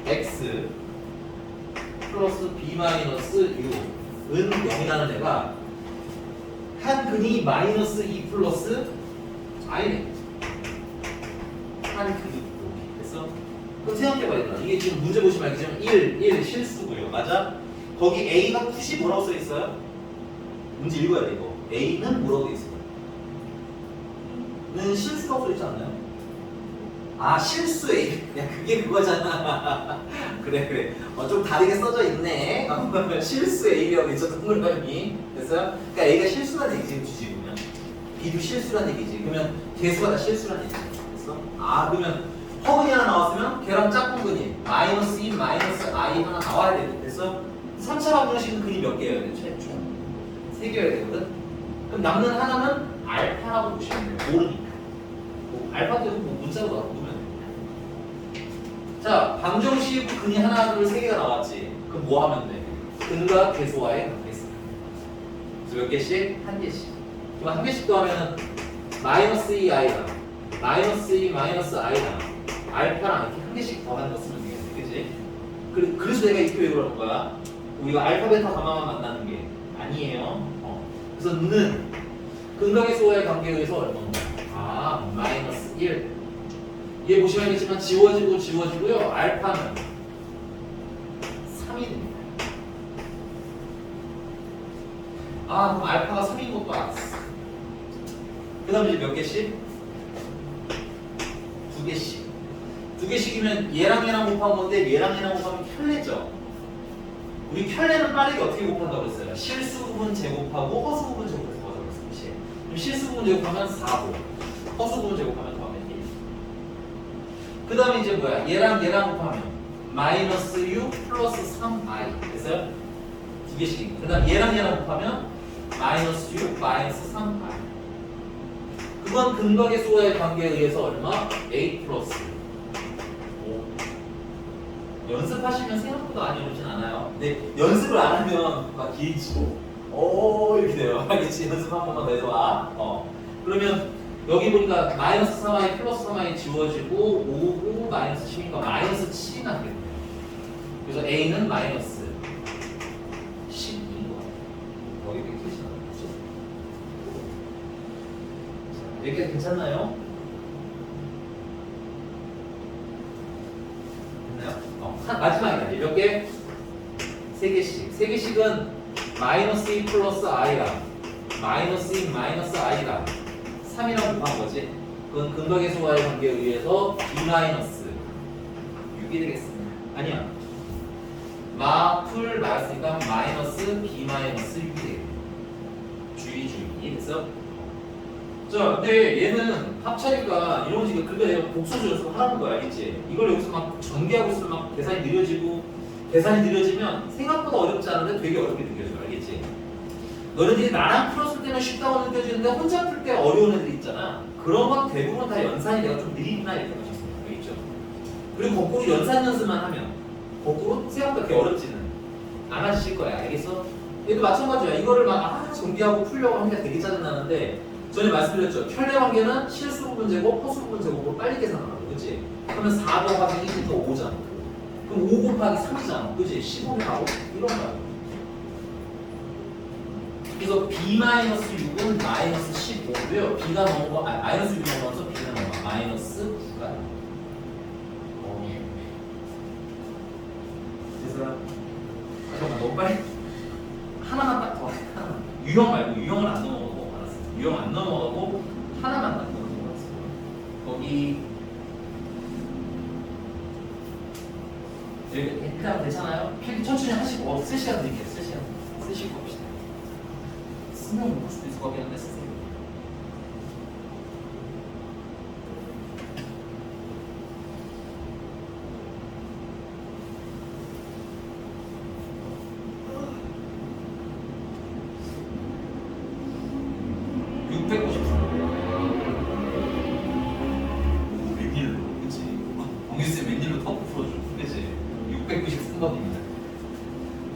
x 플러스 b 마이너스 6은 0이라는 애가 한 근이 마이너스 2 플러스 i네. 한 근이 그래서 그럼 생각해봐야 되나? 이게 지금 문제 보시면 알겠지만 1 실수고요. 맞아? 거기 a가 푸시 뭐라고 써있어요? 문제 읽어야 돼 이거. a는 뭐라고 써있어요? 는 실수라고 써있지 않나요? 아 실수 A 야 그게 그거잖아. 그래 좀 다르게 써져 있네. 실수 A라고 있죠 동그라미. 그래서 그러니까 A가 실수란 얘기지 주지 보면 B도 실수란 얘기지. 그러면 개수가 다 실수란 얘기지. 그래서 아 그러면 허근이 하나 나왔으면 걔랑 짝꿍근이 마이너스 2 마이너스 I 하나 나와야 돼. 그래서 3차 방정식은 근이 몇 개여야 돼? 최초 3개여야 되거든. 그럼 남는 하나는 알파라고 보시면 돼요. 모르니까. 뭐 알파 때도 뭐 문자로 바꾸면 돼. 자, 방정식 근이 하나, 둘, 세 개가 나왔지. 그럼 뭐 하면 돼? 근과 개수와의 관계 있습니다. 그래서 몇 개씩? 한 개씩. 그럼 한 개씩 더하면은 마이너스 2i랑 마이너스 2 마이너스 i랑 알파랑 이렇게 한 개씩 더하는 거 쓰면 되겠지. 그지? 그래서 내가 이렇게 왜 그러는 거야? 우리가 알파, 베타, 가마만 만나는 게 아니에요. 그래서 는 근과 개수와의 관계에 의해서 얼마인가? 아, 마이너스 1. 얘 보시면 알겠지만 지워지고 지워지고요. 알파는 3이 됩니다. 아 그럼 알파가 3인 것도 알았어. 그 다음에 이제 몇 개씩? 2개씩. 2개씩이면 얘랑 얘랑 곱하면 건데 얘랑 얘랑 곱하면 켤레죠. 우리 켤레는 빠르게 어떻게 곱한다고 그랬어요? 실수 부분 제곱하고 허수 부분 제곱해서 뭐라고 그랬어요? 그럼 실수 부분 제곱하면 4고 허수 부분 제곱하면 더하면 1. 그 다음에 이제 뭐야? 얘랑 얘랑 곱하면 마이너스 6 플러스 3i. 그래서 2개씩입니다. 그 다음 얘랑 얘랑 곱하면 마이너스 6 마이너스 3i. 그건 근과 개수와의 관계에 의해서 얼마? a 플러스 5. 연습하시면 생각보다 많이 어렵진 않아요. 근데 연습을 안 하면 막 길지. 이렇게 돼요. 알겠지? 연습 한 번만 더 해서 와. 그러면 여기 보니까 마이너스 3i 플러스 3i 지워지고 5고 마이너스 10이니까 마이너스 7이 나겠네요. 그래서 a는 마이너스 10인 거 같아요. 이렇게 키시나 여기까지 괜찮나요? 됐나요? 마지막이다. 몇 개? 3개씩. 3개씩은 마이너스 2 플러스 i랑 마이너스 2 마이너스 i랑 3이랑 곱한 거지. 그건 근각의수와의 관계에 의해서 b 마이너스 6이 되겠습니다. 아니야. 마풀 나왔으니까 마이너스 b 마이너스 6이 되겠네. 주의. 됐어? 자, 근데 얘는 합차니까 이런 식으로 그러니까 내가 복수 연습 하라는 거야, 알겠지? 이걸 여기서 막 전개하고 있으면 막 계산이 느려지면 생각보다 어렵지 않은데 되게 어렵게 느껴져, 알겠지? 너네들이 나랑 풀었을 때는 쉽다고 느껴지는데 혼자 풀 때 어려운 애들 있잖아. 그런 건 대부분 다 연산이 내가 좀 느리구나 이렇게 생각했어요, 알겠죠? 그리고 거꾸로 연산 연습만 하면 거꾸로 생각보다 그렇게 어렵지는 않아지실 거야, 알겠어? 얘도 마찬가지야. 이거를 막 전개하고 풀려고 하니까 되게 짜증나는데 전에 말씀드렸죠. 편례 관계는 실수 부분 제곱, 허수 부분 제곱으로 빨리 계산하라고, 그치? 그러면 4 곱하기 1이 더 5잖아. 그럼 5 곱하기 3이잖아, 그치? 15는 나오고 이런 거야. 그래서 b-6은 마이너스 15고요. b가 넘어가, 마이너스 6이 넘어가서 b는 넘어가. 마이너스 9가. 그래서 잠깐만, 너무 빨리. 하나만 딱 더. 하나만. 유형 말고 유형을 안 넘어가고. 유형 안 넘어가고 하나만 딱 넘어갔어. 거기 여기 그냥 괜찮아요? 필기 천천히 하시고 3시간 드릴게요. 3시간 쓰시고 갑시다. 쓰면 못 볼 수도 있을 것 같긴 한데 쓰세요. 웬일로, 그치? 공유쌤 웬일로 터프 풀어줘, 그치? 693번입니다.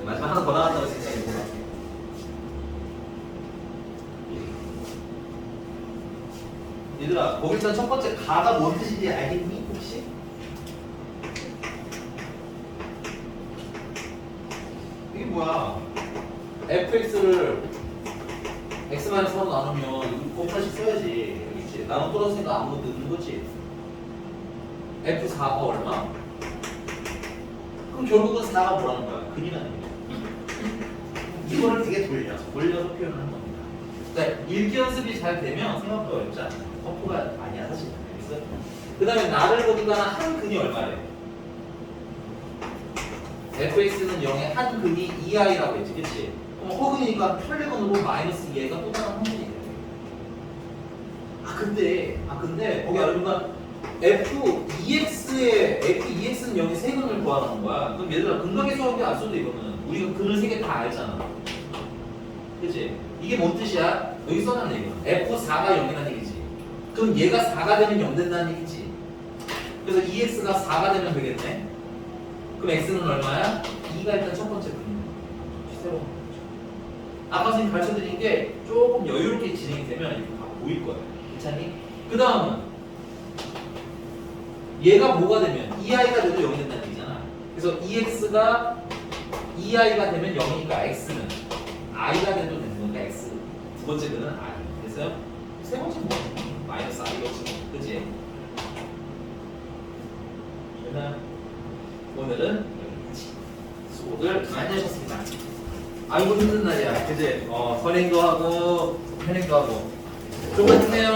마지막 하나 더 나간다고 생각해 보라. 얘들아, 거기 일단 첫 번째 가가 뭔 뜻인지 알겠니? 혹시? 이게 뭐야? fx를 x-4로 나누면 곱하기 써야지. 그렇지? 나눠 떨어지니까 아무것도 없는 거지. f4가 얼마? 그럼 결국은 4가 뭐라는 거야? 근이라는 거야. 이거를 되게 돌려서 표현하는 겁니다. 그러니까 읽기 연습이 잘 되면 생각보다 어렵지 않아. 커프가 아니야 사실. 그 다음에 나를 보니까 한 근이 얼마래? fx는 0의 한 근이 2i라고 했지, 그치? 그럼 허근이니까 편례근으로 마이너스 2i가 또 다른 한 근이 돼. 근데 거기 알아보니까 f2x는 0의 세 근을 구하라는 거야. 그럼 얘들아 근각의수학이 안 써도 이거는 우리가 근을 세 개 다 알잖아. 그치? 이게 뭔 뜻이야? 여기 써놨네 이거. f4가 0이라는 얘기지. 그럼 얘가 4가 되면 0 된다는 얘기지. 그래서 2x가 4가 되면 되겠네. 그럼 x는 얼마야? 2가 일단 첫 번째 근이야. 새로운 거죠. 아까 선생님 가르쳐드린 게 조금 여유롭게 진행이 되면 이렇게 다 보일 거예요. 괜찮니? 그 다음은 얘가 뭐가 되면 2i가 돼도 0이 된다는 얘기잖아. 그래서 2x가 2i가 되면 0이니까 x는 i가 돼도 되는 거니까 x. 두 번째 근은 i. 됐어요? 세 번째 뭐? 마이너스 i겠지. 그치? 오늘은 여기까지. 수고들 많이 하셨습니다. 아이고 힘든 날이야. 그치? 선행도 하고, 현행도 하고. 조금 힘내요.